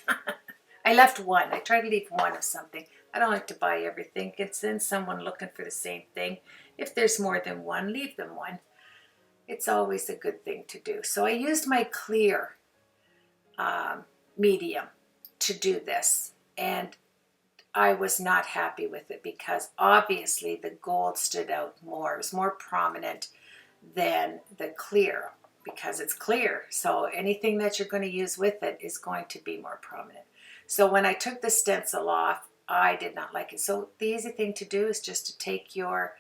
I left one. I try to leave one of something. I don't like to buy everything. It's then someone looking for the same thing. If there's more than one, leave them one. It's always a good thing to do. So I used my clear medium to do this, and I was not happy with it because obviously the gold stood out more. It was more prominent than the clear because it's clear. So anything that you're going to use with it is going to be more prominent. So when I took the stencil off, I did not like it. So the easy thing to do is just to take your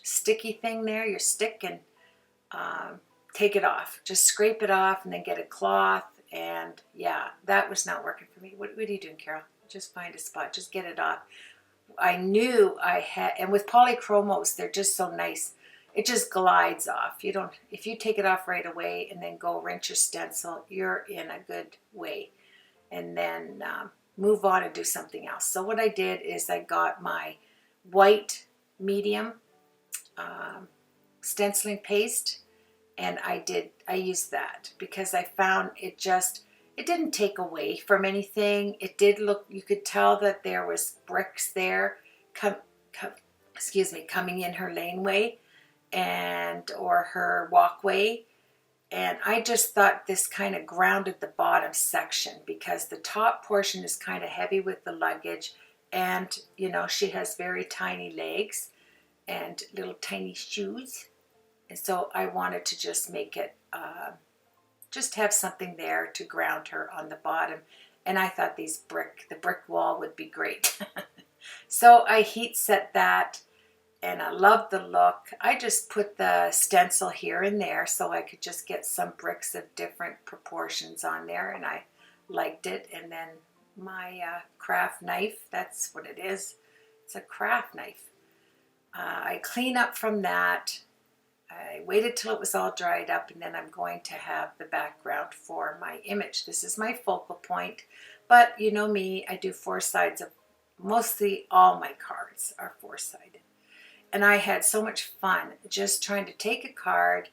sticky thing there, your stick, and take it off. Just scrape it off and then get a cloth. And yeah, that was not working for me. What are you doing, Carol? Just find a spot. Just get it off. I knew I had, and with Polychromos, they're just so nice. It just glides off. You don't, if you take it off right away and then go rinse your stencil, you're in a good way. And then move on and do something else. So what I did is I got my white medium stenciling paste, and I used that because I found it didn't take away from anything. It did look, you could tell that there was bricks there coming in her laneway or her walkway. And I just thought this kind of grounded the bottom section because the top portion is kind of heavy with the luggage, and you know, she has very tiny legs and little tiny shoes. And so I wanted to just make it, just have something there to ground her on the bottom. And I thought the brick wall would be great. So I heat set that, and I love the look. I just put the stencil here and there so I could just get some bricks of different proportions on there, and I liked it. And then my craft knife, that's what it is. It's a craft knife. I clean up from that. I waited till it was all dried up, and then I'm going to have the background for my image. This is my focal point, but you know me, I do 4 sides of, mostly all my cards are 4-sided. And I had so much fun just trying to take a card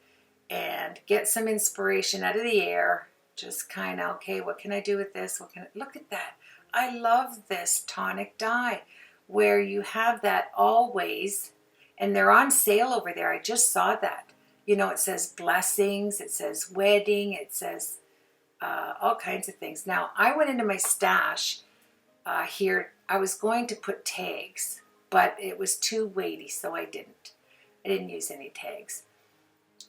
and get some inspiration out of the air. Just kind of, okay, what can I do with this? Look at that. I love this tonic dye where you have that always, and they're on sale over there. I just saw that. You know, it says blessings, it says wedding, it says all kinds of things. Now, I went into my stash here. I was going to put tags, but it was too weighty, so I didn't use any tags.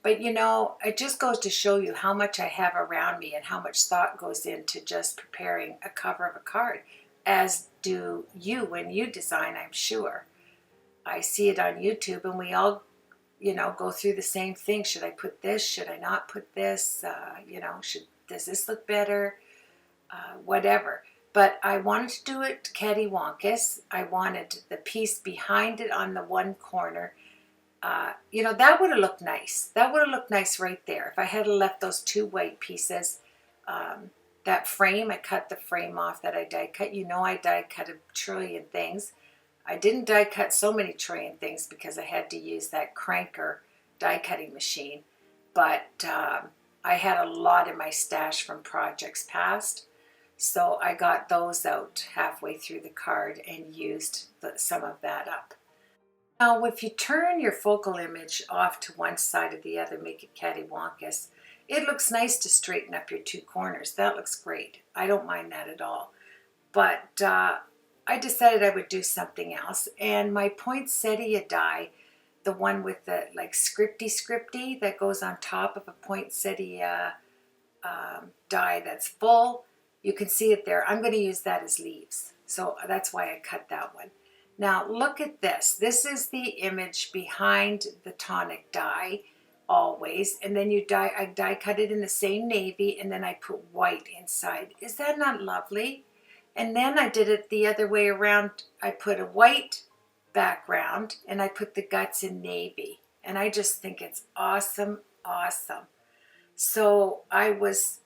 But you know, it just goes to show you how much I have around me and how much thought goes into just preparing a cover of a card, as do you when you design, I'm sure. I see it on YouTube, and we all, you know, go through the same thing. Should I put this? Should I not put this? You know, does this look better? Whatever. But I wanted to do it cattywampus. I wanted the piece behind it on the one corner. You know, that would have looked nice. That would have looked nice right there. If I had left those 2 white pieces, that frame, I cut the frame off that I die cut. You know, I die cut a trillion things. I didn't die cut so many trillion things because I had to use that cranker die cutting machine. But I had a lot in my stash from projects past. So I got those out halfway through the card and used some of that up. Now, if you turn your focal image off to one side or the other, make it cattywampus, it looks nice to straighten up your 2 corners. That looks great. I don't mind that at all. But I decided I would do something else. And my poinsettia die, the one with the like scripty that goes on top of a poinsettia die that's full, you can see it there. I'm going to use that as leaves. So that's why I cut that one. Now look at this. This is the image behind the tonic dye always. And then I die cut it in the same navy, and then I put white inside. Is that not lovely? And then I did it the other way around. I put a white background and I put the guts in navy. And I just think it's awesome, awesome. So I was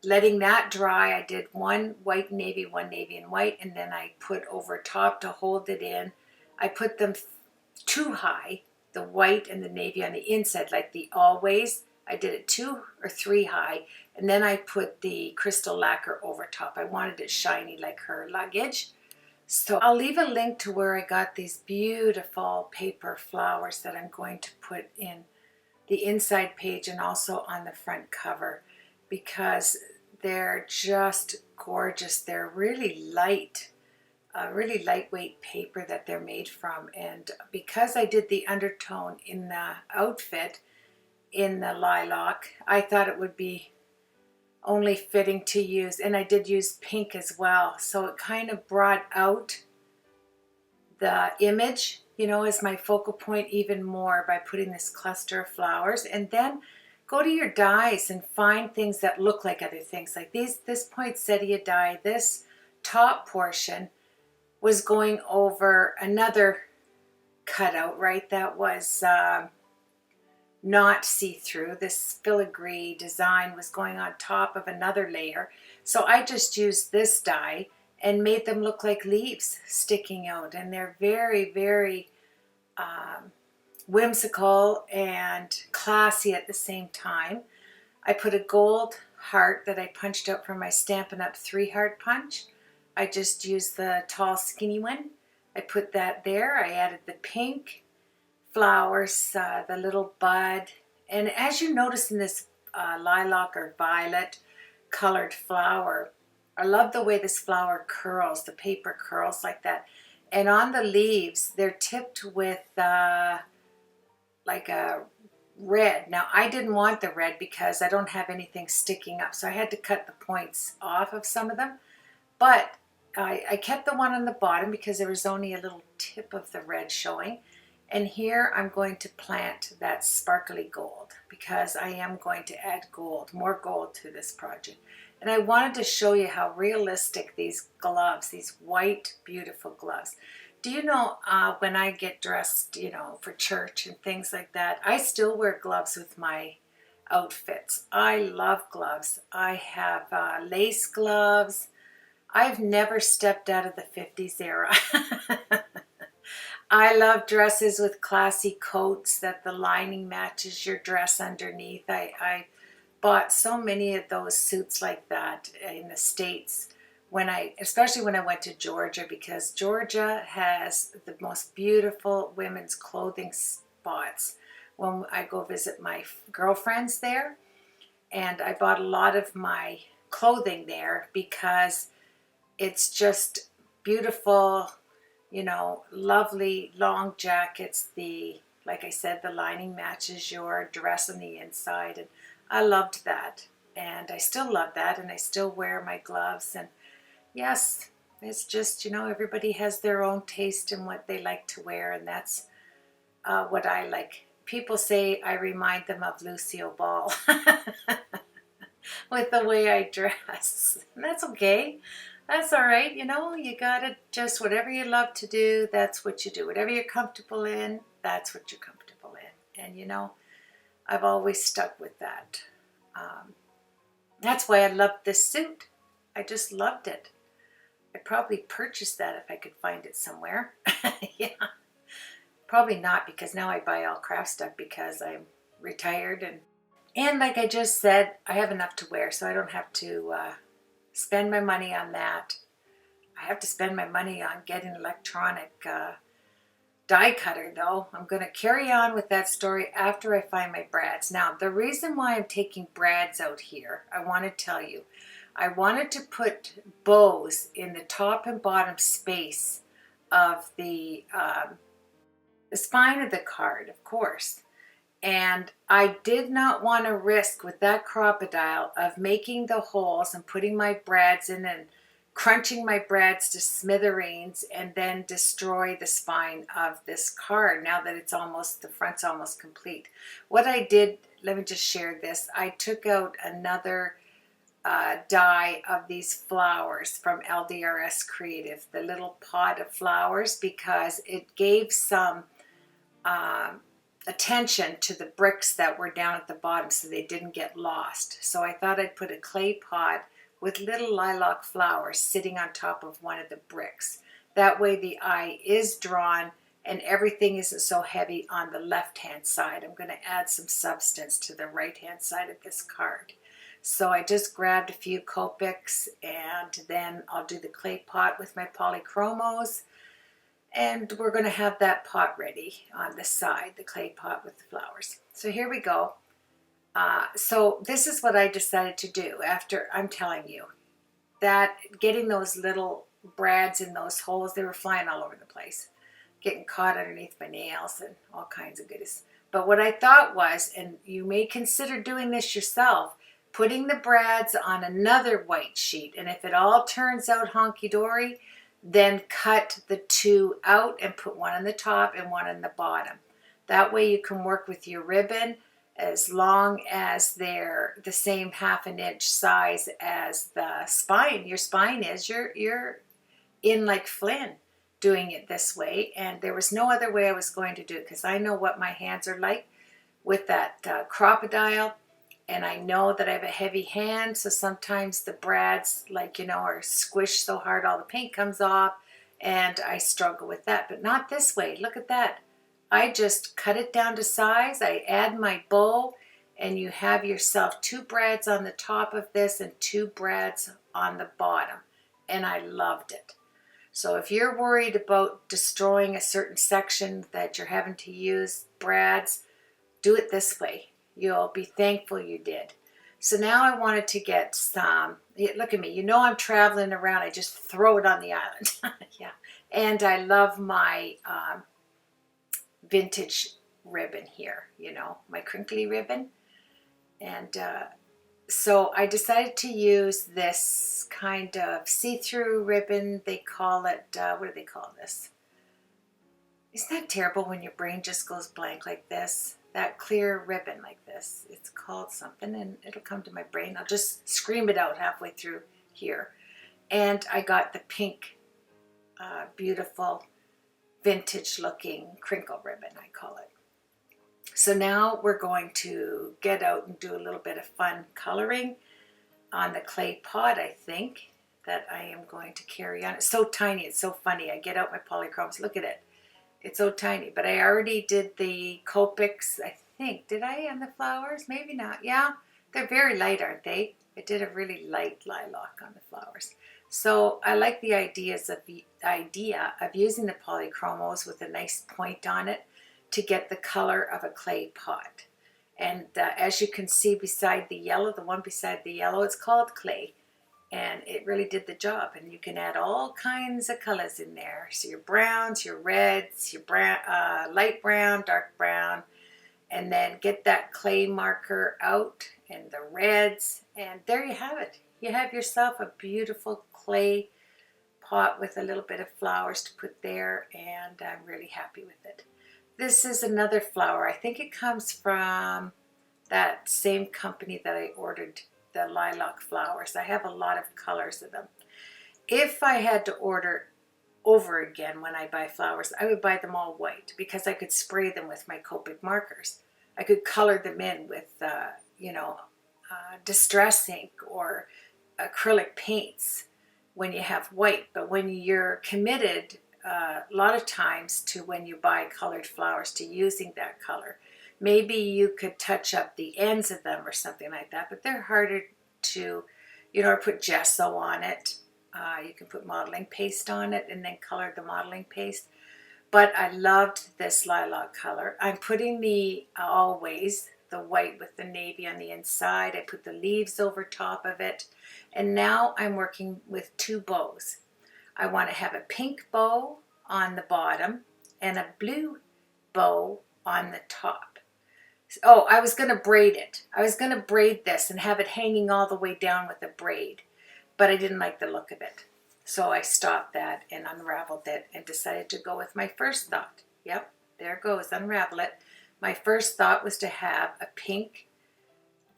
letting that dry. I did one white navy, one navy and white, and then I put over top to hold it in. I put them too high, the white and the navy on the inside, like the always. I did it 2 or 3 high, and then I put the crystal lacquer over top. I wanted it shiny like her luggage. So I'll leave a link to where I got these beautiful paper flowers that I'm going to put in the inside page and also on the front cover, because they're just gorgeous. They're really light, really lightweight paper that they're made from. And because I did the undertone in the outfit in the lilac, I thought it would be only fitting to use, and I did use pink as well. So it kind of brought out the image, you know, as my focal point even more by putting this cluster of flowers. And then go to your dies and find things that look like other things. Like this poinsettia die, this top portion was going over another cutout, right? That was not see-through. This filigree design was going on top of another layer. So I just used this die and made them look like leaves sticking out. And they're very, very whimsical and classy at the same time. I put a gold heart that I punched out from my Stampin' Up! 3-heart punch. I just used the tall skinny one. I put that there. I added the pink flowers, the little bud. And as you notice in this lilac or violet colored flower, I love the way this flower curls, the paper curls like that. And on the leaves, they're tipped with like a red. Now, I didn't want the red because I don't have anything sticking up, so I had to cut the points off of some of them. But I kept the one on the bottom because there was only a little tip of the red showing. And here I'm going to plant that sparkly gold because I am going to add gold, more gold to this project. And I wanted to show you how realistic these gloves, these white, beautiful gloves. Do you know when I get dressed, you know, for church and things like that, I still wear gloves with my outfits. I love gloves. I have lace gloves. I've never stepped out of the 50s era. I love dresses with classy coats that the lining matches your dress underneath. I bought so many of those suits like that in the States especially when I went to Georgia, because Georgia has the most beautiful women's clothing spots when I go visit my girlfriends there. And I bought a lot of my clothing there because it's just beautiful, you know, lovely long jackets. Like I said, the lining matches your dress on the inside. And I loved that. And I still love that. And I still wear my gloves. And yes, it's just, you know, everybody has their own taste in what they like to wear. And that's what I like. People say I remind them of Lucille Ball with the way I dress. And that's okay. That's all right. You know, you got to just whatever you love to do, that's what you do. Whatever you're comfortable in, that's what you're comfortable in. And, you know, I've always stuck with that. That's why I loved this suit. I just loved it. I'd probably purchase that if I could find it somewhere. Yeah. Probably not, because now I buy all craft stuff because I'm retired. And like I just said, I have enough to wear, so I don't have to spend my money on that. I have to spend my money on getting an electronic die cutter, though. I'm going to carry on with that story after I find my brads. Now, the reason why I'm taking brads out here, I want to tell you. I wanted to put bows in the top and bottom space of the spine of the card, of course. And I did not want to risk with that crocodile of making the holes and putting my brads in and crunching my brads to smithereens and then destroy the spine of this card now that it's almost, the front's almost complete. What I did, let me just share this. I took out another die of these flowers from LDRS Creative, the little pot of flowers, because it gave some attention to the bricks that were down at the bottom so they didn't get lost. So I thought I'd put a clay pot with little lilac flowers sitting on top of one of the bricks. That way the eye is drawn and everything isn't so heavy on the left-hand side. I'm going to add some substance to the right-hand side of this card. So I just grabbed a few Copics, and then I'll do the clay pot with my Polychromos, and we're going to have that pot ready on the side, the clay pot with the flowers. So here we go. So this is what I decided to do after, I'm telling you, that getting those little brads in those holes, they were flying all over the place, getting caught underneath my nails and all kinds of goodies. But what I thought was, and you may consider doing this yourself, putting the brads on another white sheet, and if it all turns out honky-dory, then cut the two out and put one on the top and one on the bottom. That way you can work with your ribbon as long as they're the same 1/2 inch size as the spine. Your spine is, you're in like Flynn doing it this way, and there was no other way I was going to do it because I know what my hands are like with that crocodile, and I know that I have a heavy hand, so sometimes the brads, like, you know, are squished so hard all the paint comes off, and I struggle with that. But not this way. Look at that. I just cut it down to size. I add my bow, and you have yourself 2 brads on the top of this and 2 brads on the bottom, and I loved it. So if you're worried about destroying a certain section that you're having to use brads, do it this way. You'll be thankful you did. So now I wanted to get some, look at me, you know I'm traveling around, I just throw it on the island. Yeah. And I love my vintage ribbon here, you know, my crinkly ribbon. And so I decided to use this kind of see-through ribbon. They call it, what do they call this? Isn't that terrible when your brain just goes blank like this? That clear ribbon like this. It's called something, and it'll come to my brain. I'll just scream it out halfway through here. And I got the pink, beautiful, vintage-looking crinkle ribbon, I call it. So now we're going to get out and do a little bit of fun coloring on the clay pot, I think, that I am going to carry on. It's so tiny, it's so funny. I get out my Polychromes, look at it. It's so tiny, but I already did the Copics, I think. Did I on the flowers? Maybe not. Yeah, they're very light, aren't they? I did a really light lilac on the flowers. So I like the idea of using the Polychromos with a nice point on it to get the color of a clay pot. And as you can see beside the yellow, the one beside the yellow, it's called clay. And it really did the job. And you can add all kinds of colors in there. So your browns, your reds, your brown, light brown, dark brown. And then get that clay marker out and the reds. And there you have it. You have yourself a beautiful clay pot with a little bit of flowers to put there. And I'm really happy with it. This is another flower. I think it comes from that same company that I ordered the lilac flowers. I have a lot of colors of them. If I had to order over again when I buy flowers, I would buy them all white because I could spray them with my Copic markers. I could color them in with, you know, distress ink or acrylic paints when you have white. But when you're committed a lot of times to when you buy colored flowers to using that color, maybe you could touch up the ends of them or something like that, but they're harder to, you know, or put gesso on it. You can put modeling paste on it and then color the modeling paste. But I loved this lilac color. I'm putting the, always, the white with the navy on the inside. I put the leaves over top of it. And now I'm working with 2 bows. I want to have a pink bow on the bottom and a blue bow on the top. Oh, I was going to braid it. I was going to braid this and have it hanging all the way down with a braid, but I didn't like the look of it. So I stopped that and unraveled it and decided to go with my first thought. Yep, there it goes, unravel it. My first thought was to have a pink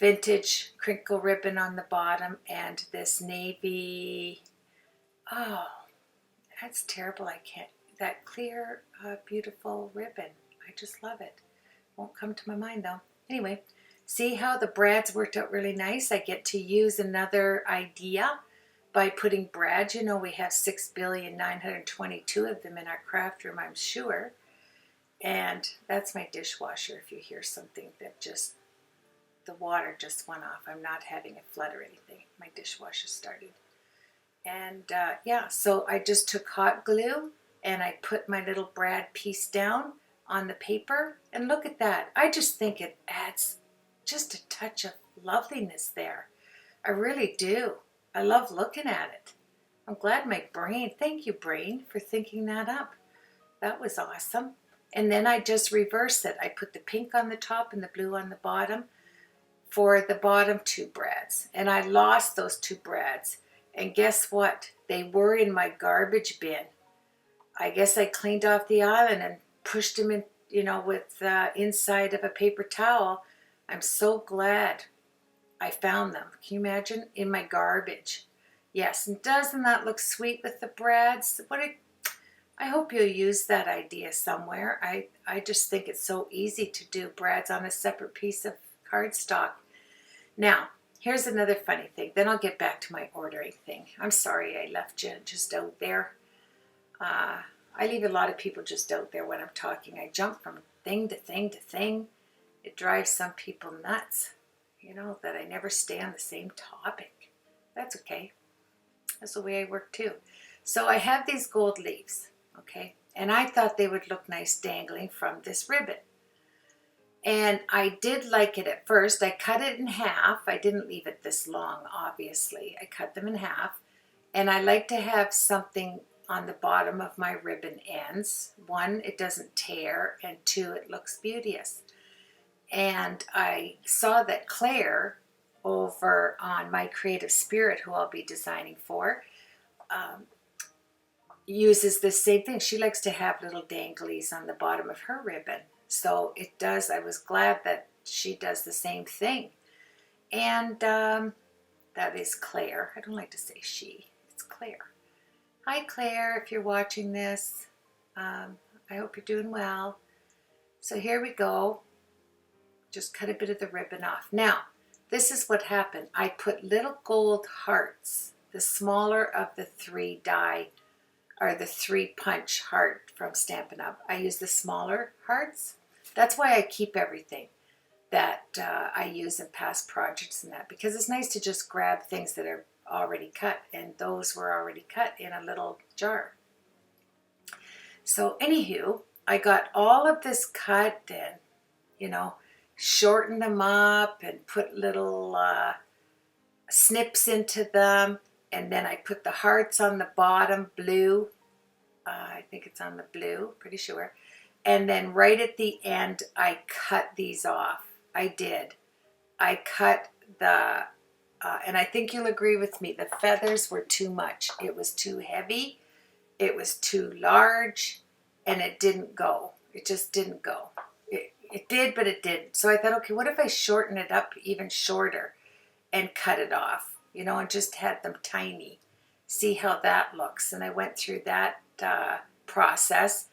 vintage crinkle ribbon on the bottom and this navy, oh, that's terrible, I can't, that clear, beautiful ribbon. I just love it. Won't come to my mind though. Anyway, see how the brads worked out really nice? I get to use another idea by putting brads. You know, we have 6,922 of them in our craft room, I'm sure. And that's my dishwasher. If you hear something that just, the water just went off. I'm not having a flood or anything. My dishwasher started. And yeah, so I just took hot glue and I put my little brad piece down on the paper. And look at that. I just think it adds just a touch of loveliness there. I really do. I love looking at it. I'm glad my brain, thank you brain for thinking that up. That was awesome. And then I just reverse it. I put the pink on the top and the blue on the bottom for the bottom two brads. And I lost those two brads. And guess what? They were in my garbage bin. I guess I cleaned off the island and pushed them in, you know, with the inside of a paper towel. I'm so glad I found them. Can you imagine? In my garbage. Yes, and doesn't that look sweet with the brads? I hope you'll use that idea somewhere. I just think it's so easy to do brads on a separate piece of cardstock. Now, here's another funny thing. Then I'll get back to my ordering thing. I'm sorry I left you just out there. I leave a lot of people just out there when I'm talking. I jump from thing to thing to thing. It drives some people nuts, you know, that I never stay on the same topic. That's okay. That's the way I work too. So I have these gold leaves, okay? And I thought they would look nice dangling from this ribbon. And I did like it at first. I cut it in half. I didn't leave it this long, obviously. I cut them in half. And I like to have something on the bottom of my ribbon ends. One, it doesn't tear, and two, it looks beauteous. And I saw that Claire over on My Creative Spirit, who I'll be designing for, uses the same thing. She likes to have little danglies on the bottom of her ribbon. So it does. I was glad that she does the same thing. And that is Claire. I don't like to say she. It's Claire. Hi, Claire, if you're watching this. I hope you're doing well. So here we go. Just cut a bit of the ribbon off. Now, this is what happened. I put little gold hearts, the smaller of the three die, or the three punch heart from Stampin' Up. I use the smaller hearts. That's why I keep everything that I use in past projects and that, because it's nice to just grab things that are already cut, and those were already cut in a little jar. So anywho, I got all of this cut and, you know, shortened them up and put little snips into them, and then I put the hearts on the bottom, blue. I think it's on the blue, pretty sure. And then right at the end, I cut these off. I did. I cut the, and I think you'll agree with me, the feathers were too much. It was too heavy. It was too large, and it didn't go. It just didn't go. It did, but it didn't. So I thought, okay, what if I shorten it up even shorter and cut it off, you know, and just had them tiny. See how that looks. And I went through that process.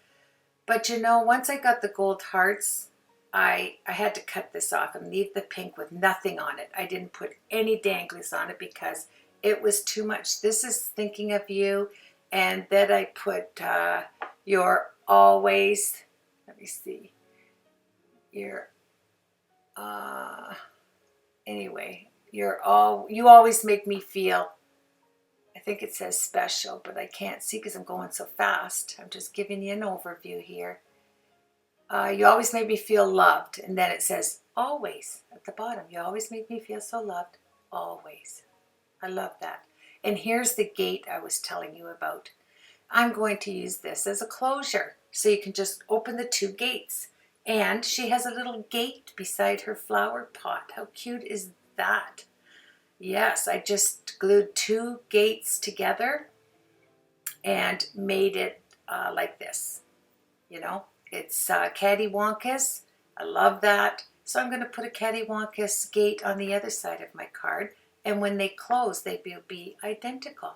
But you know, once I got the gold hearts, I had to cut this off and leave the pink with nothing on it. I didn't put any danglies on it because it was too much. This is thinking of you. And then I put your always, let me see, your, anyway, you always make me feel, I think it says special, but I can't see because I'm going so fast. I'm just giving you an overview here. You always make me feel loved. And then it says always at the bottom. You always make me feel so loved. Always. I love that. And here's the gate I was telling you about. I'm going to use this as a closure. So you can just open the two gates. And she has a little gate beside her flower pot. How cute is that? Yes, I just glued two gates together and made it like this. You know, it's cattywampus. I love that. So I'm going to put a cattywampus gate on the other side of my card. And when they close, they will be identical.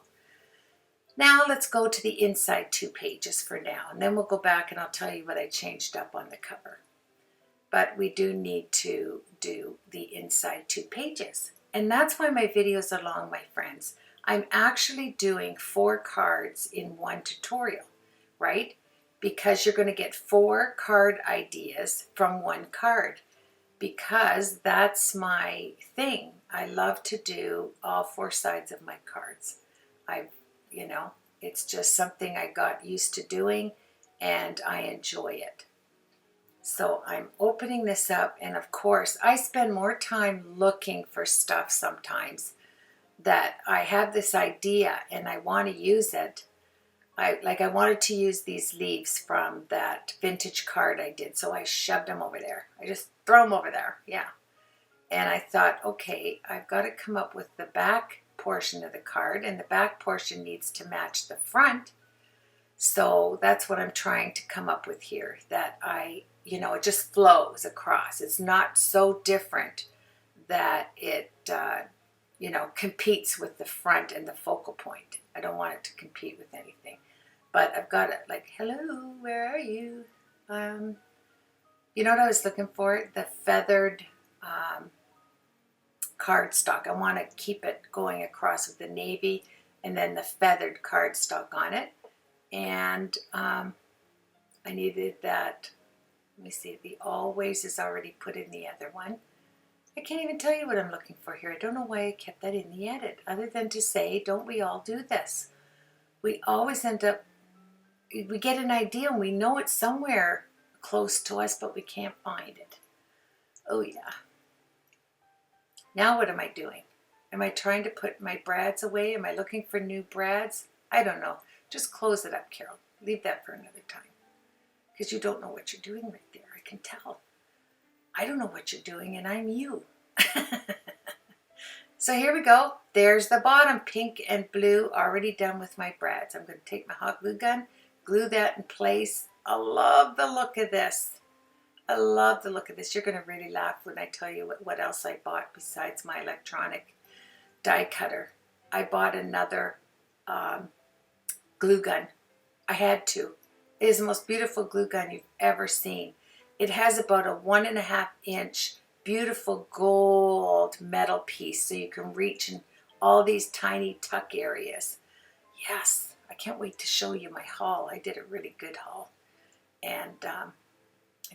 Now let's go to the inside two pages for now. And then we'll go back and I'll tell you what I changed up on the cover. but we do need to do the inside 2 pages. And that's why my videos are long, my friends. I'm actually doing 4 cards in one tutorial, right? Because you're going to get 4 card ideas from 1 card, because that's my thing. I love to do all 4 sides of my cards. You know, it's just something I got used to doing, and I enjoy it. So I'm opening this up, and of course I spend more time looking for stuff sometimes that I have this idea and I want to use it. I wanted to use these leaves from that vintage card I did, so I shoved them over there. I just throw them over there, yeah. And I thought, okay, I've got to come up with the back portion of the card, and the back portion needs to match the front. So that's what I'm trying to come up with here, that it just flows across. It's not so different that it, competes with the front and the focal point. I don't want it to compete with anything. But I've got it like, hello, where are you? You know what I was looking for? The feathered cardstock. I want to keep it going across with the navy and then the feathered cardstock on it. And I needed that. Let me see, the always is already put in the other one. I can't even tell you what I'm looking for here. I don't know why I kept that in the edit, other than to say, don't we all do this? We always end up, we get an idea and we know it's somewhere close to us, but we can't find it. Oh yeah. Now what am I doing? Am I trying to put my brads away? Am I looking for new brads? I don't know. Just close it up, Carol. Leave that for another time. Because you don't know what you're doing right there. I can tell. I don't know what you're doing, and I'm you. So here we go. There's the bottom, pink and blue, already done with my brads. I'm going to take my hot glue gun, glue that in place. I love the look of this. I love the look of this. You're going to really laugh when I tell you what else I bought besides my electronic die cutter. I bought another glue gun. I had to. It is the most beautiful glue gun you've ever seen. It has about a 1.5 inch beautiful gold metal piece, so you can reach in all these tiny tuck areas. Yes, I can't wait to show you my haul. I did a really good haul, and I'm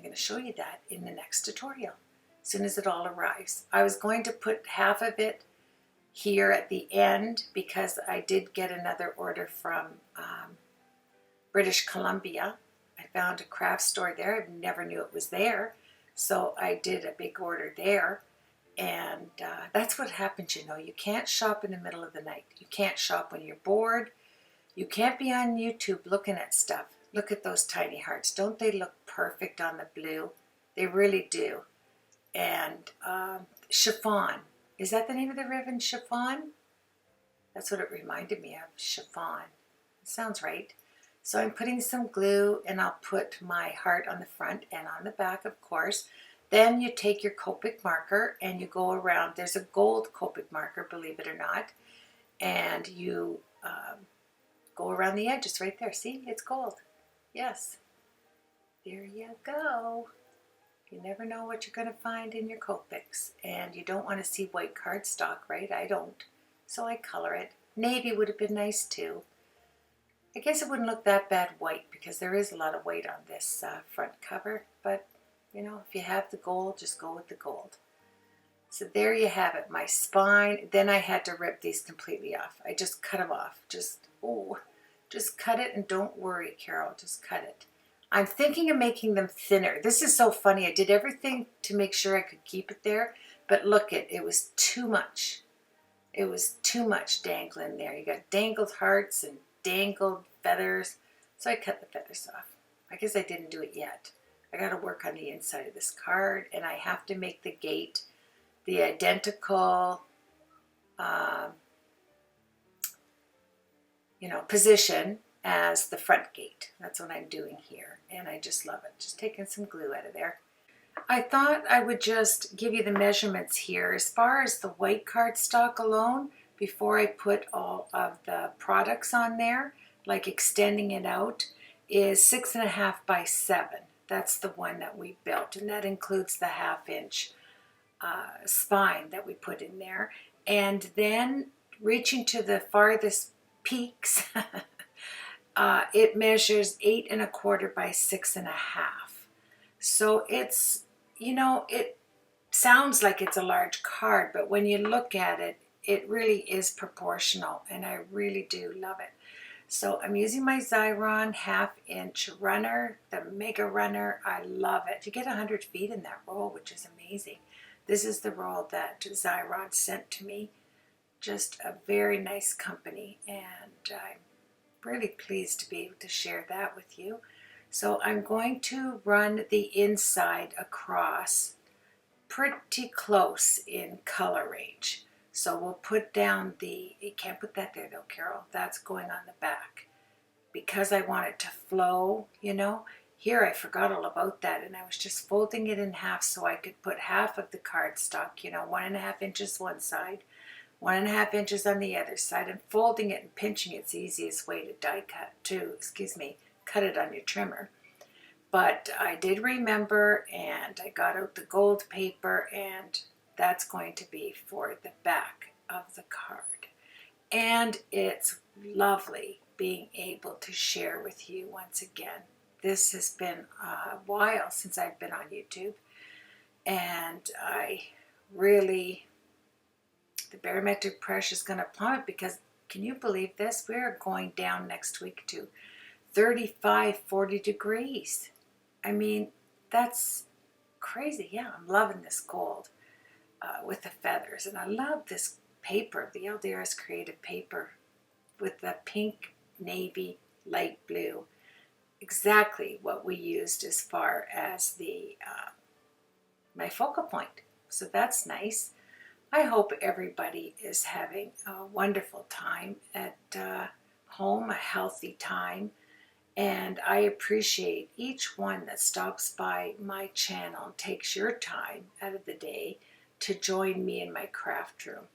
going to show you that in the next tutorial as soon as it all arrives. I was going to put half of it here at the end because I did get another order from British Columbia. I found a craft store there. I never knew it was there. So I did a big order there. And that's what happens, you know. You can't shop in the middle of the night. You can't shop when you're bored. You can't be on YouTube looking at stuff. Look at those tiny hearts. Don't they look perfect on the blue? They really do. And chiffon. Is that the name of the ribbon, chiffon? That's what it reminded me of, chiffon. It sounds right. So I'm putting some glue, and I'll put my heart on the front and on the back, of course. Then you take your Copic marker and you go around. There's a gold Copic marker, believe it or not. And you go around the edges right there. See, it's gold. Yes. There you go. You never know what you're going to find in your Copics. And you don't want to see white cardstock, right? I don't. So I color it. Navy would have been nice too. I guess it wouldn't look that bad white because there is a lot of white on this front cover. But, you know, if you have the gold, just go with the gold. So there you have it, my spine. Then I had to rip these completely off. I just cut them off. Just cut it, and don't worry, Carol, just cut it. I'm thinking of making them thinner. This is so funny. I did everything to make sure I could keep it there, but look, it was too much. It was too much dangling there. You got dangled hearts and dangled feathers. So I cut the feathers off. I guess I didn't do it yet. I got to work on the inside of this card, and I have to make the gate the identical position as the front gate. That's what I'm doing here, and I just love it. Just taking some glue out of there. I thought I would just give you the measurements here. As far as the white cardstock alone, before I put all of the products on there, like extending it out, is 6.5 by 7. That's the one that we built, and that includes the 1/2 inch spine that we put in there. And then reaching to the farthest peaks, it measures 8 1/4 by 6 1/2. So it's, you know, it sounds like it's a large card, but when you look at it, it really is proportional, and I really do love it. So I'm using my Xyron 1/2 inch runner, the Mega Runner. I love it. You get 100 feet in that roll, which is amazing. This is the roll that Xyron sent to me. Just a very nice company, and I'm really pleased to be able to share that with you. So I'm going to run the inside across pretty close in color range. So we'll put down you can't put that there though, Carol. That's going on the back. Because I want it to flow, you know. Here I forgot all about that, and I was just folding it in half so I could put half of the cardstock, you know, 1 1/2 inches one side, 1 1/2 inches on the other side, and folding it and pinching it's the easiest way to cut it on your trimmer. But I did remember, and I got out the gold paper, and that's going to be for the back of the card. And it's lovely being able to share with you once again. This has been a while since I've been on YouTube, and the barometric pressure is going to plummet because, can you believe this? We're going down next week to 35, 40 degrees. I mean, that's crazy. Yeah, I'm loving this gold with the feathers, and I love this paper, the LDRS Creative paper with the pink, navy, light blue. Exactly what we used as far as the my focal point. So that's nice. I hope everybody is having a wonderful time at home, a healthy time. And I appreciate each one that stops by my channel and takes your time out of the day to join me in my craft room.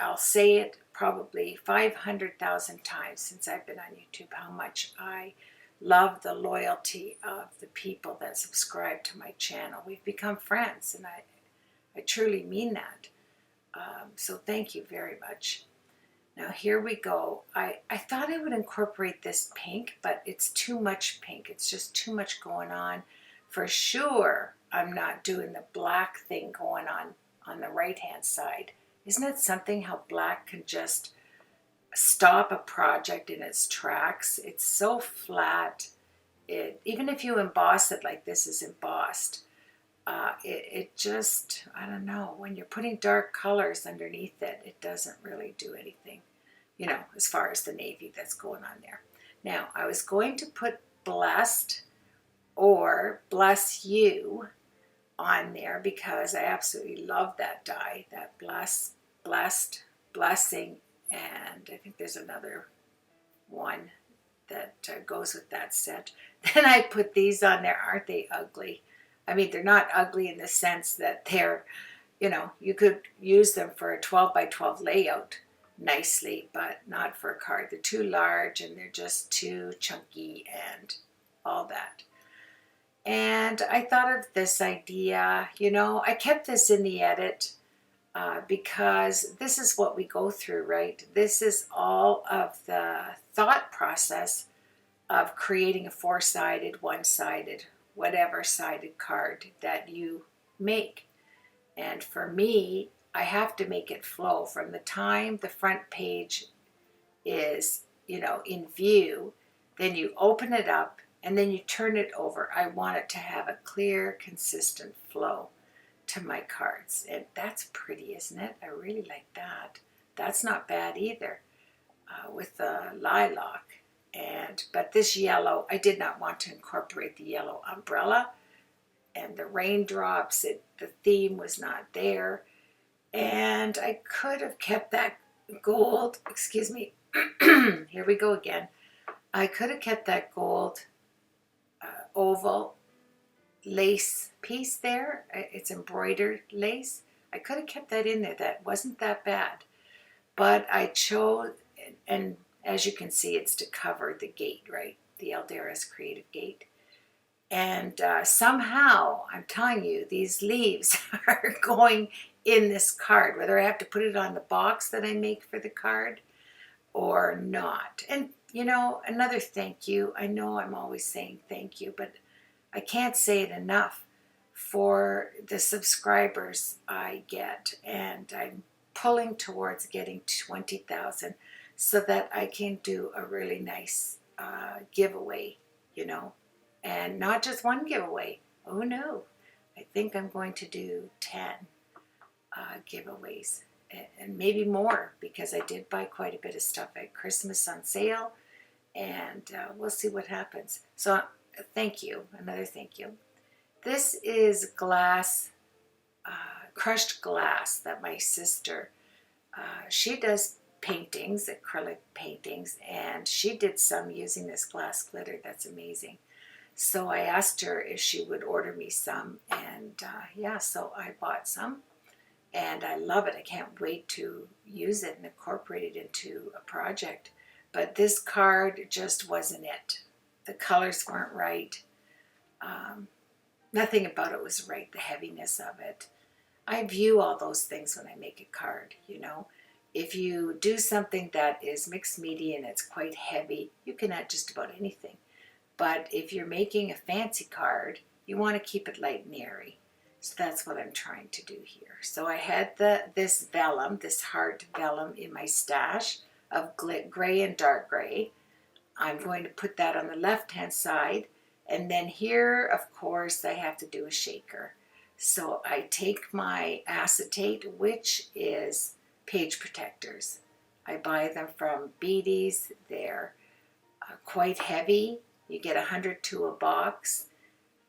I'll say it probably 500,000 times since I've been on YouTube, how much I love the loyalty of the people that subscribe to my channel. We've become friends, and I truly mean that. So thank you very much. Now here we go. I thought I would incorporate this pink, but it's too much pink. It's just too much going on. For sure, I'm not doing the black thing going on the right-hand side. Isn't it something how black can just stop a project in its tracks? It's so flat. Even if you emboss it like this is embossed, it just, I don't know, when you're putting dark colors underneath it, it doesn't really do anything, you know, as far as the navy that's going on there. Now, I was going to put blessed or bless you on there because I absolutely love that die, that blessed, blessing, and I think there's another one that goes with that set. Then I put these on there. Aren't they ugly? I mean, they're not ugly in the sense that they're, you know, you could use them for a 12 by 12 layout nicely, but not for a card. They're too large and they're just too chunky and all that. And I thought of this idea, you know, I kept this in the edit because this is what we go through, right? This is all of the thought process of creating a 4-sided, 1-sided, whatever sided card that you make. And for me, I have to make it flow from the time the front page is, you know, in view, then you open it up and then you turn it over. I want it to have a clear, consistent flow to my cards. And that's pretty, isn't it? I really like that. That's not bad either with the lilac. But this yellow, I did not want to incorporate the yellow umbrella and the raindrops. The theme was not there. And I could have kept that gold, excuse me, here we go again. I could have kept that gold oval lace piece there. It's embroidered lace. I could have kept that in there. That wasn't that bad. But I chose, and as you can see, it's to cover the gate, right? The LDRS Creative Gate. And somehow, I'm telling you, these leaves are going in this card, whether I have to put it on the box that I make for the card or not. And you know, another thank you. I know I'm always saying thank you, but I can't say it enough for the subscribers I get. And I'm pulling towards getting 20,000 so that I can do a really nice giveaway, you know, and not just one giveaway. Oh no, I think I'm going to do 10 giveaways and maybe more, because I did buy quite a bit of stuff at Christmas on sale, and we'll see what happens. So thank you, another thank you. This is glass, crushed glass that my sister, she does paintings, acrylic paintings, and she did some using this glass glitter. That's amazing. So I asked her if she would order me some, and yeah, so I bought some, and I love it. I can't wait to use it and incorporate it into a project. But this card just wasn't it. The colors weren't right. Nothing about it was right, the heaviness of it. I view all those things when I make a card, you know. If you do something that is mixed media and it's quite heavy, you can add just about anything. But if you're making a fancy card, you want to keep it light and airy. So that's what I'm trying to do here. So I had this vellum, this hard vellum in my stash of gray and dark gray. I'm going to put that on the left-hand side. And then here, of course, I have to do a shaker. So I take my acetate, which is page protectors. I buy them from Beatty's. They're quite heavy. You get 100 to a box,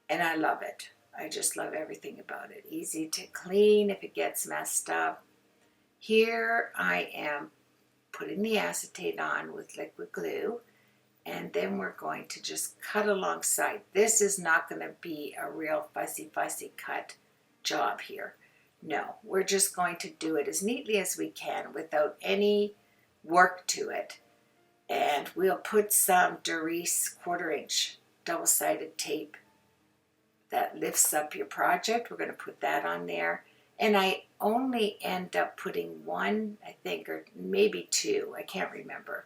and I love it. I just love everything about it. Easy to clean if it gets messed up. Here I am putting the acetate on with liquid glue, and then we're going to just cut alongside. This is not going to be a real fussy cut job here. No, we're just going to do it as neatly as we can without any work to it. And we'll put some Doris 1/4 inch double-sided tape that lifts up your project. We're going to put that on there. And I only end up putting one, I think, or maybe two, I can't remember,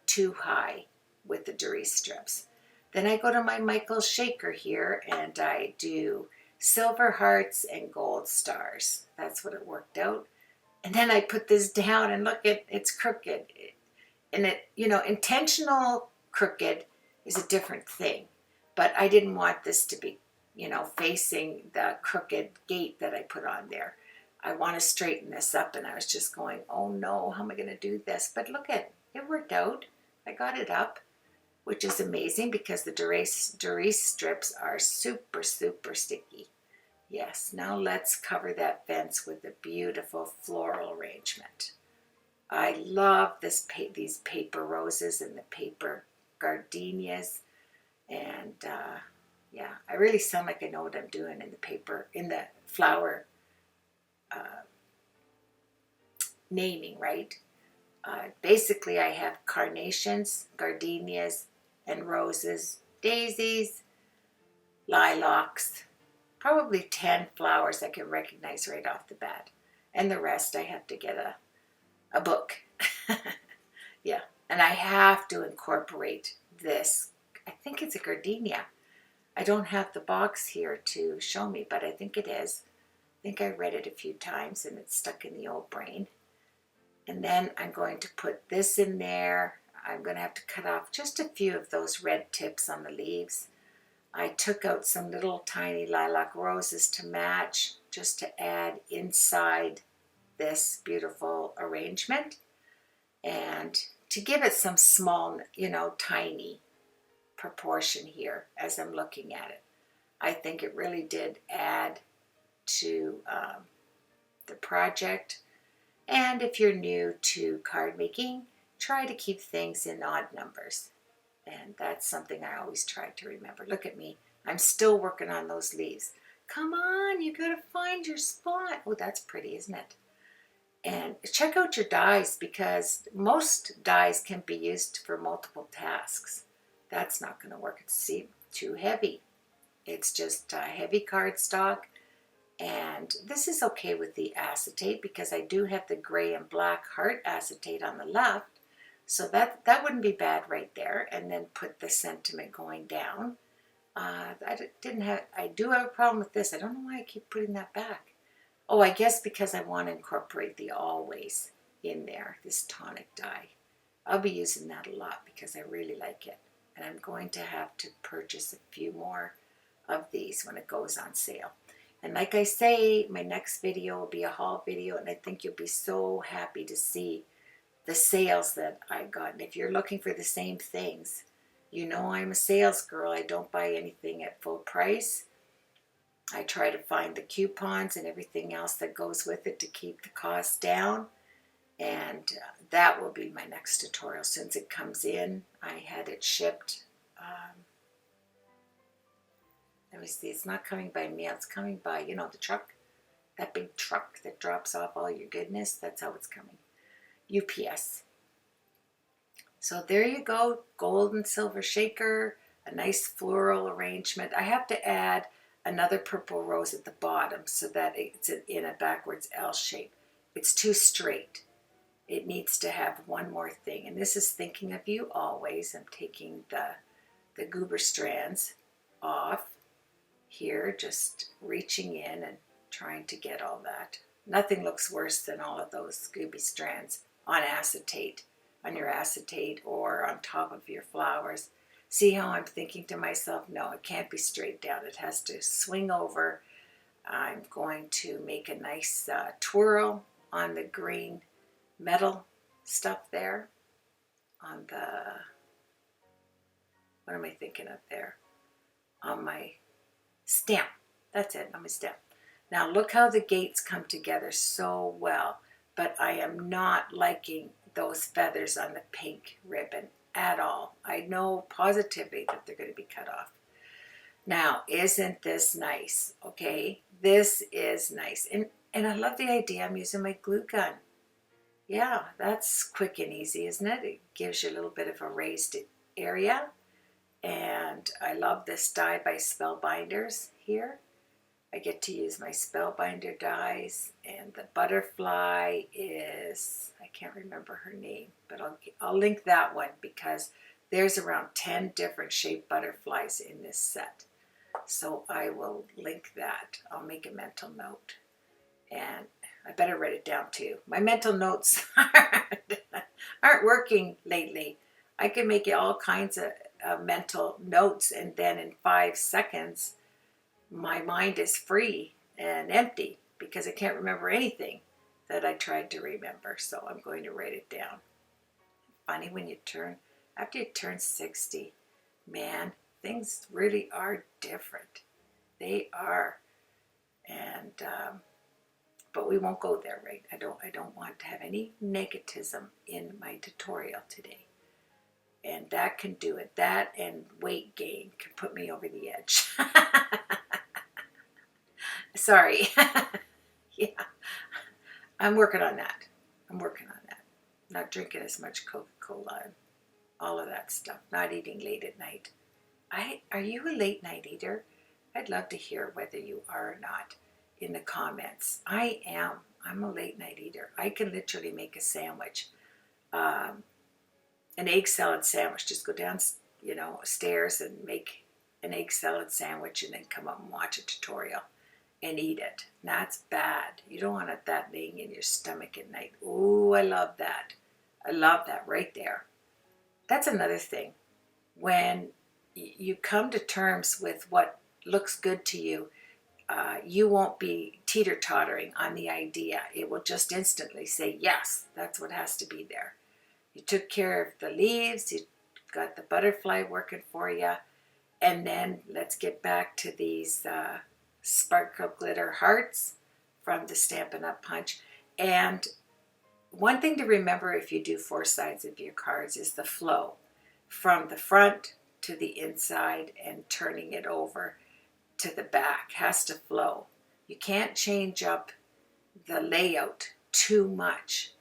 too high with the Doris strips. Then I go to my Michaels shaker here and I do silver hearts and gold stars. That's what it worked out. And then I put this down and look, it's crooked. And it, you know, intentional crooked is a different thing. But I didn't want this to be, you know, facing the crooked gate that I put on there. I want to straighten this up, and I was just going, oh no, how am I going to do this? But look at it, it worked out. I got it up, which is amazing because the Doris strips are super sticky. Yes, now let's cover that fence with a beautiful floral arrangement. I love these paper roses and the paper gardenias, and yeah, I really sound like I know what I'm doing in the flower naming, right? Basically, I have carnations, gardenias, and roses, daisies, lilacs, probably 10 flowers I can recognize right off the bat, and the rest I have to get a book. Yeah, and I have to incorporate this. I think it's a gardenia. I don't have the box here to show me, but I think it is. I think I read it a few times and it's stuck in the old brain. And then I'm going to put this in there. I'm going to have to cut off just a few of those red tips on the leaves. I took out some little tiny lilac roses to match, just to add inside this beautiful arrangement and to give it some small, you know, tiny proportion here as I'm looking at it. I think it really did add to the project. And if you're new to card making, try to keep things in odd numbers. And that's something I always try to remember. Look at me. I'm still working on those leaves. Come on, you gotta find your spot. Oh, that's pretty, isn't it? And check out your dies, because most dies can be used for multiple tasks. That's not going to work. It's too heavy. It's just heavy cardstock, and this is okay with the acetate because I do have the gray and black heart acetate on the left, so that wouldn't be bad right there. And then put the sentiment going down. I do have a problem with this. I don't know why I keep putting that back. Oh, I guess because I want to incorporate the Always in there, this tonic dye. I'll be using that a lot because I really like it. And I'm going to have to purchase a few more of these when it goes on sale. And like I say, my next video will be a haul video, and I think you'll be so happy to see the sales that I got. And if you're looking for the same things, you know I'm a sales girl. I don't buy anything at full price. I try to find the coupons and everything else that goes with it to keep the cost down. And that will be my next tutorial. Since it comes in, I had it shipped. Let me see, it's not coming by mail. It's coming by, you know, the truck. That big truck that drops off all your goodness. That's how it's coming. UPS. So there you go. Gold and silver shaker. A nice floral arrangement. I have to add another purple rose at the bottom so that it's in a backwards L shape. It's too straight. It needs to have one more thing. And this is Thinking of You Always. I'm taking the goober strands off here, just reaching in and trying to get all that. Nothing looks worse than all of those gooby strands on acetate, on your acetate or on top of your flowers. See how I'm thinking to myself, no, it can't be straight down. It has to swing over. I'm going to make a nice twirl on the green metal stuff there. On the, what am I thinking of there? On my stem. That's it, on my stem. Now look how the gates come together so well, but I am not liking those feathers on the pink ribbon at all. I know positively that they're going to be cut off. Now, isn't this nice? Okay, this is nice. And I love the idea I'm using my glue gun. Yeah, that's quick and easy, isn't it? It gives you a little bit of a raised area. And I love this die by Spellbinders here. I get to use my Spellbinder dies, and the butterfly is, I can't remember her name, but I'll link that one because there's around 10 different shaped butterflies in this set. So I will link that. I'll make a mental note. And I better write it down too. My mental notes aren't working lately. I can make all kinds of mental notes, and then in 5 seconds, my mind is free and empty because I can't remember anything that I tried to remember. So I'm going to write it down. Funny when you after you turn 60, man, things really are different. They are. And, but we won't go there, right? I don't want to have any negativism in my tutorial today. And that can do it. That and weight gain can put me over the edge. Sorry. Yeah. I'm working on that. Not drinking as much Coca-Cola and all of that stuff. Not eating late at night. Are you a late night eater? I'd love to hear whether you are or not in the comments. I am. I'm a late night eater. I can literally make a sandwich. An egg salad sandwich. Just go down, stairs and make an egg salad sandwich and then come up and watch a tutorial and eat it. And that's bad. You don't want that laying in your stomach at night. Oh, I love that. I love that right there. That's another thing. When you come to terms with what looks good to you, you won't be teeter-tottering on the idea. It will just instantly say, yes, that's what has to be there. You took care of the leaves, you got the butterfly working for you, and then let's get back to these sparkle glitter hearts from the Stampin' Up! Punch. And one thing to remember if you do 4 sides of your cards is the flow from the front to the inside and turning it over to the back has to flow. You can't change up the layout too much.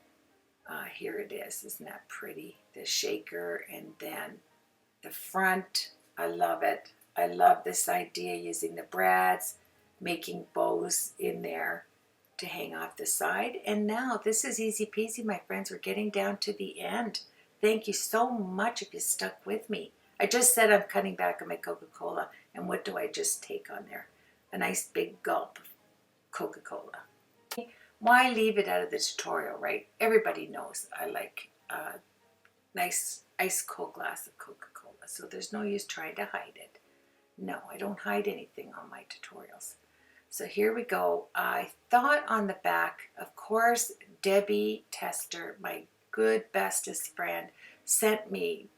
Here it is. Isn't that pretty? The shaker and then the front. I love it. I love this idea using the brads, making bows in there to hang off the side. And now this is easy peasy, my friends. We're getting down to the end. Thank you so much if you stuck with me. I just said I'm cutting back on my Coca-Cola, and what do I just take on there? A nice big gulp of Coca-Cola. Why leave it out of the tutorial, right? Everybody knows I like a nice ice cold glass of Coca-Cola, so there's no use trying to hide it. No, I don't hide anything on my tutorials. So here we go. I thought on the back, of course, Debbie Tester, my good bestest friend, sent me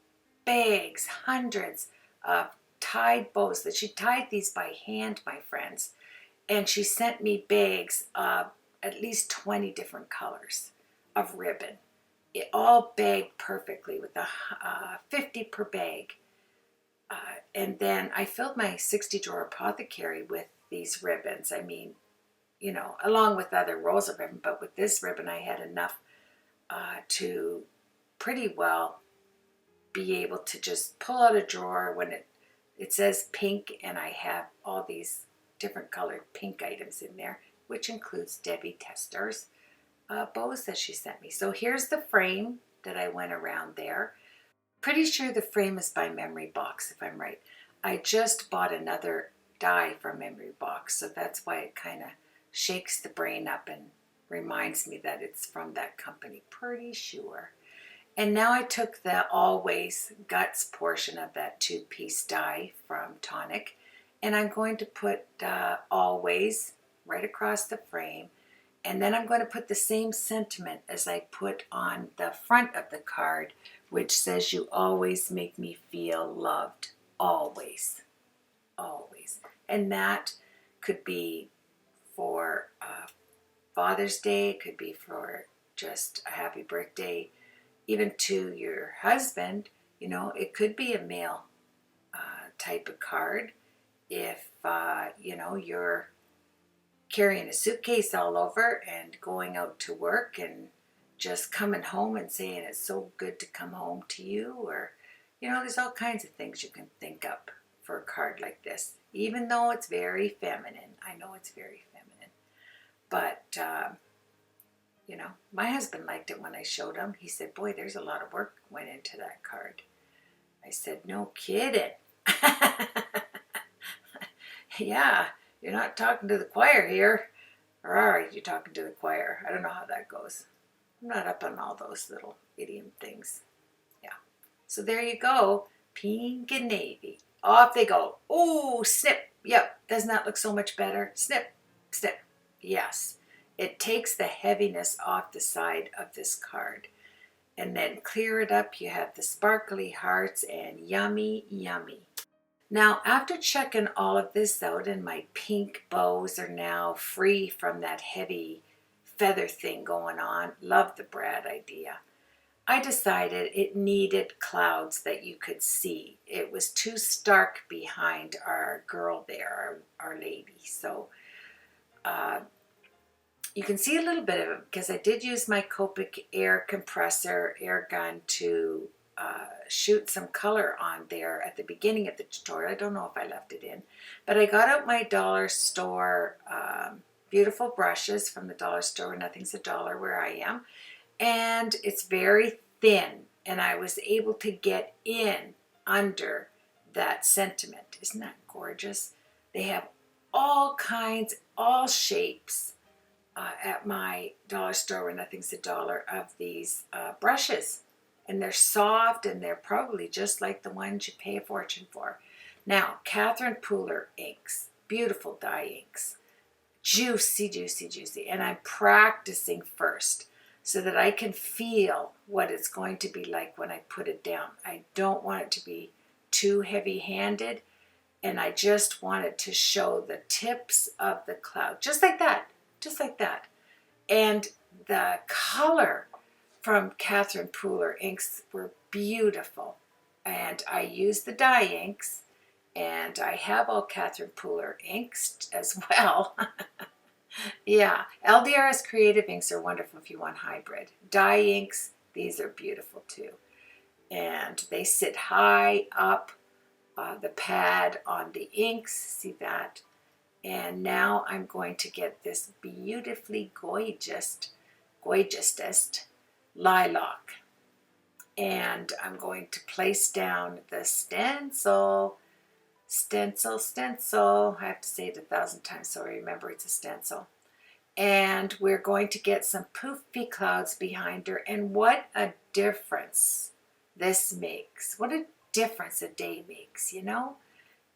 bags, hundreds of tied bows. That she tied these by hand, my friends. And she sent me bags of at least 20 different colors of ribbon. It all bagged perfectly with a 50 per bag. And then I filled my 60 drawer apothecary with these ribbons. I mean, you know, along with other rolls of ribbon, but with this ribbon I had enough to pretty well be able to just pull out a drawer when it says pink, and I have all these different colored pink items in there, which includes Debbie Tester's bows that she sent me. So here's the frame that I went around there. Pretty sure the frame is by Memory Box, if I'm right. I just bought another die from Memory Box, so that's why it kind of shakes the brain up and reminds me that it's from that company. Pretty sure. And now I took the Always Guts portion of that 2-piece die from Tonic, and I'm going to put Always right across the frame. And then I'm going to put the same sentiment as I put on the front of the card, which says, "You always make me feel loved." Always. Always. And that could be for Father's Day. It could be for just a happy birthday. Even to your husband, you know, it could be a male type of card. If, you know, you're carrying a suitcase all over and going out to work and just coming home and saying it's so good to come home to you, or, you know, there's all kinds of things you can think up for a card like this, even though it's very feminine. I know it's very feminine, but, you know, my husband liked it when I showed him. He said, "Boy, there's a lot of work went into that card." I said, "No kidding." Yeah, you're not talking to the choir here. Or are you talking to the choir? I don't know how that goes. I'm not up on all those little idiom things. Yeah. So there you go. Pink and navy. Off they go. Oh, snip. Yep. Doesn't that look so much better? Snip, snip. Yes. It takes the heaviness off the side of this card. And then clear it up. You have the sparkly hearts and yummy, yummy. Now, after checking all of this out, and my pink bows are now free from that heavy feather thing going on, love the brad idea, I decided it needed clouds that you could see. It was too stark behind our girl there, our lady. So you can see a little bit of it because I did use my Copic air compressor air gun to shoot some color on there at the beginning of the tutorial. I don't know if I left it in, but I got out my dollar store beautiful brushes from the dollar store. Nothing's a dollar where I am, and it's very thin, and I was able to get in under that sentiment. Isn't that gorgeous? They have all kinds, all shapes at my dollar store where nothing's a dollar of these brushes. And they're soft, and they're probably just like the ones you pay a fortune for. Now, Catherine Pooler inks. Beautiful dye inks. Juicy, juicy, juicy. And I'm practicing first so that I can feel what it's going to be like when I put it down. I don't want it to be too heavy-handed, and I just wanted to show the tips of the cloud. Just like that. Just like that. And the color from Catherine Pooler inks were beautiful, and I used the dye inks, and I have all Catherine Pooler inks as well. Yeah, LDRS Creative inks are wonderful if you want hybrid. Dye inks, these are beautiful too, and they sit high up the pad on the inks, see that? And now I'm going to get this beautifully gorgeous lilac. And I'm going to place down the stencil. I have to say it 1,000 times so I remember it's a stencil. And we're going to get some poofy clouds behind her. And what a difference this makes. What a difference a day makes, you know?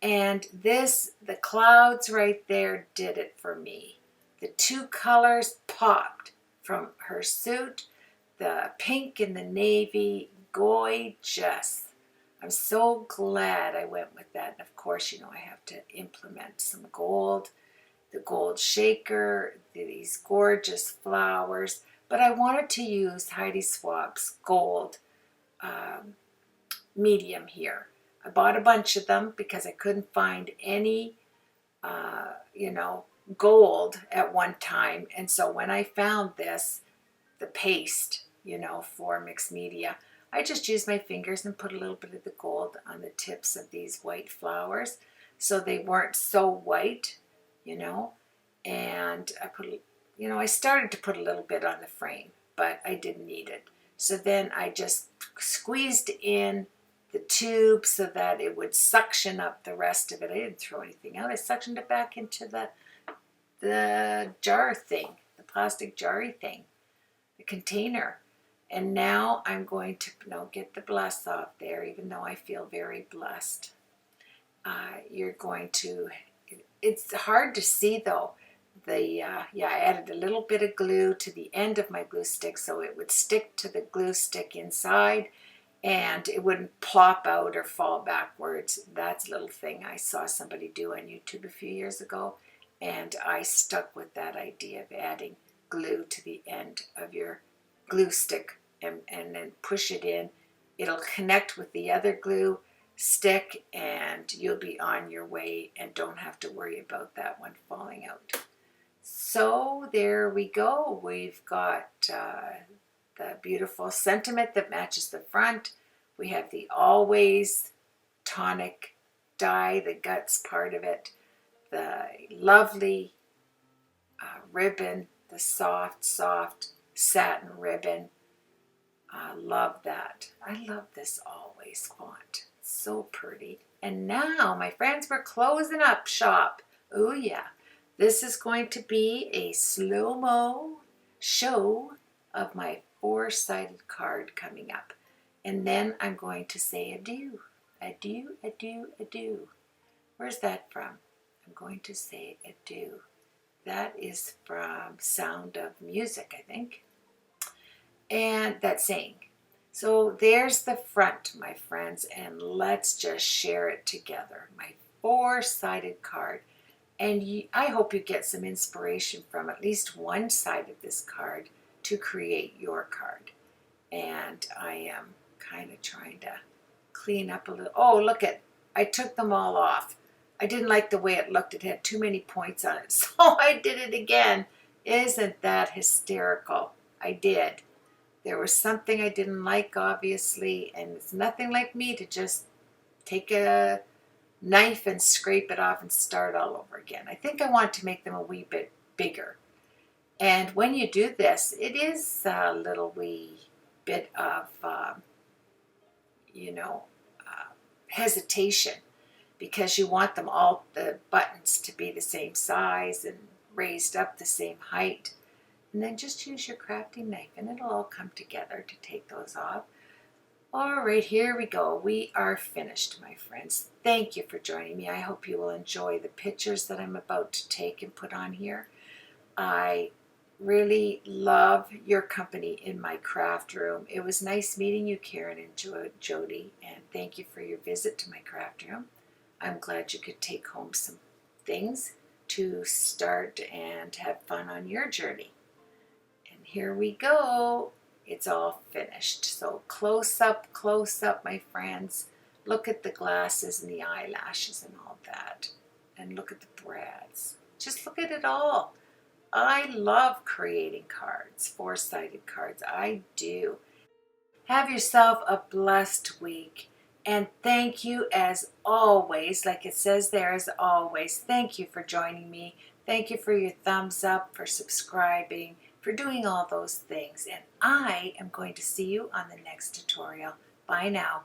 And the clouds right there did it for me. The two colors popped from her suit, the pink and the navy, gorgeous. I'm so glad I went with that. And of course, you know, I have to implement some gold, the gold shaker, these gorgeous flowers. But I wanted to use Heidi Swapp's gold medium here. I bought a bunch of them because I couldn't find any, gold at one time. And so when I found this, the paste, for mixed media, I just used my fingers and put a little bit of the gold on the tips of these white flowers so they weren't so white, and I started to put a little bit on the frame, but I didn't need it. So then I just squeezed in the tube so that it would suction up the rest of it. I didn't throw anything out. I suctioned it back into the jar thing, the plastic jarry thing, the container. And now I'm going to get the bless off there, even though I feel very blessed. It's hard to see though. I added a little bit of glue to the end of my glue stick so it would stick to the glue stick inside and it wouldn't plop out or fall backwards. That's a little thing I saw somebody do on YouTube a few years ago, and I stuck with that idea of adding glue to the end of your glue stick and then push it in. It'll connect with the other glue stick and you'll be on your way and don't have to worry about that one falling out. So there we go. We've got the beautiful sentiment that matches the front. We have the Always tonic dye, the guts part of it, the lovely ribbon, the soft satin ribbon. I love that. I love this Always font. It's so pretty. And now, my friends, we're closing up shop. Oh yeah. This is going to be a slow-mo show of my 4-sided card coming up. And then I'm going to say adieu. Adieu, adieu, adieu. Where's that from? I'm going to say adieu. That is from Sound of Music, I think. And that's saying. So there's the front, my friends, and let's just share it together. My 4-sided card. And I hope you get some inspiration from at least one side of this card to create your card. And I am kind of trying to clean up a little. Oh, look I took them all off. I didn't like the way it looked. It had too many points on it. So I did it again. Isn't that hysterical? I did. There was something I didn't like, obviously, and it's nothing like me to just take a knife and scrape it off and start all over again. I think I want to make them a wee bit bigger. And when you do this, it is a little wee bit of, hesitation, because you want them all, the buttons, to be the same size and raised up the same height. And then just use your crafting knife and it'll all come together to take those off. All right, here we go. We are finished, my friends. Thank you for joining me. I hope you will enjoy the pictures that I'm about to take and put on here. I really love your company in my craft room. It was nice meeting you, Karen and Jody, and thank you for your visit to my craft room. I'm glad you could take home some things to start and have fun on your journey. And here we go. It's all finished. So close up, my friends. Look at the glasses and the eyelashes and all that. And look at the brads. Just look at it all. I love creating cards, 4-sided cards. I do. Have yourself a blessed week. And thank you as always, like it says there, as always, thank you for joining me. Thank you for your thumbs up, for subscribing, for doing all those things. And I am going to see you on the next tutorial. Bye now.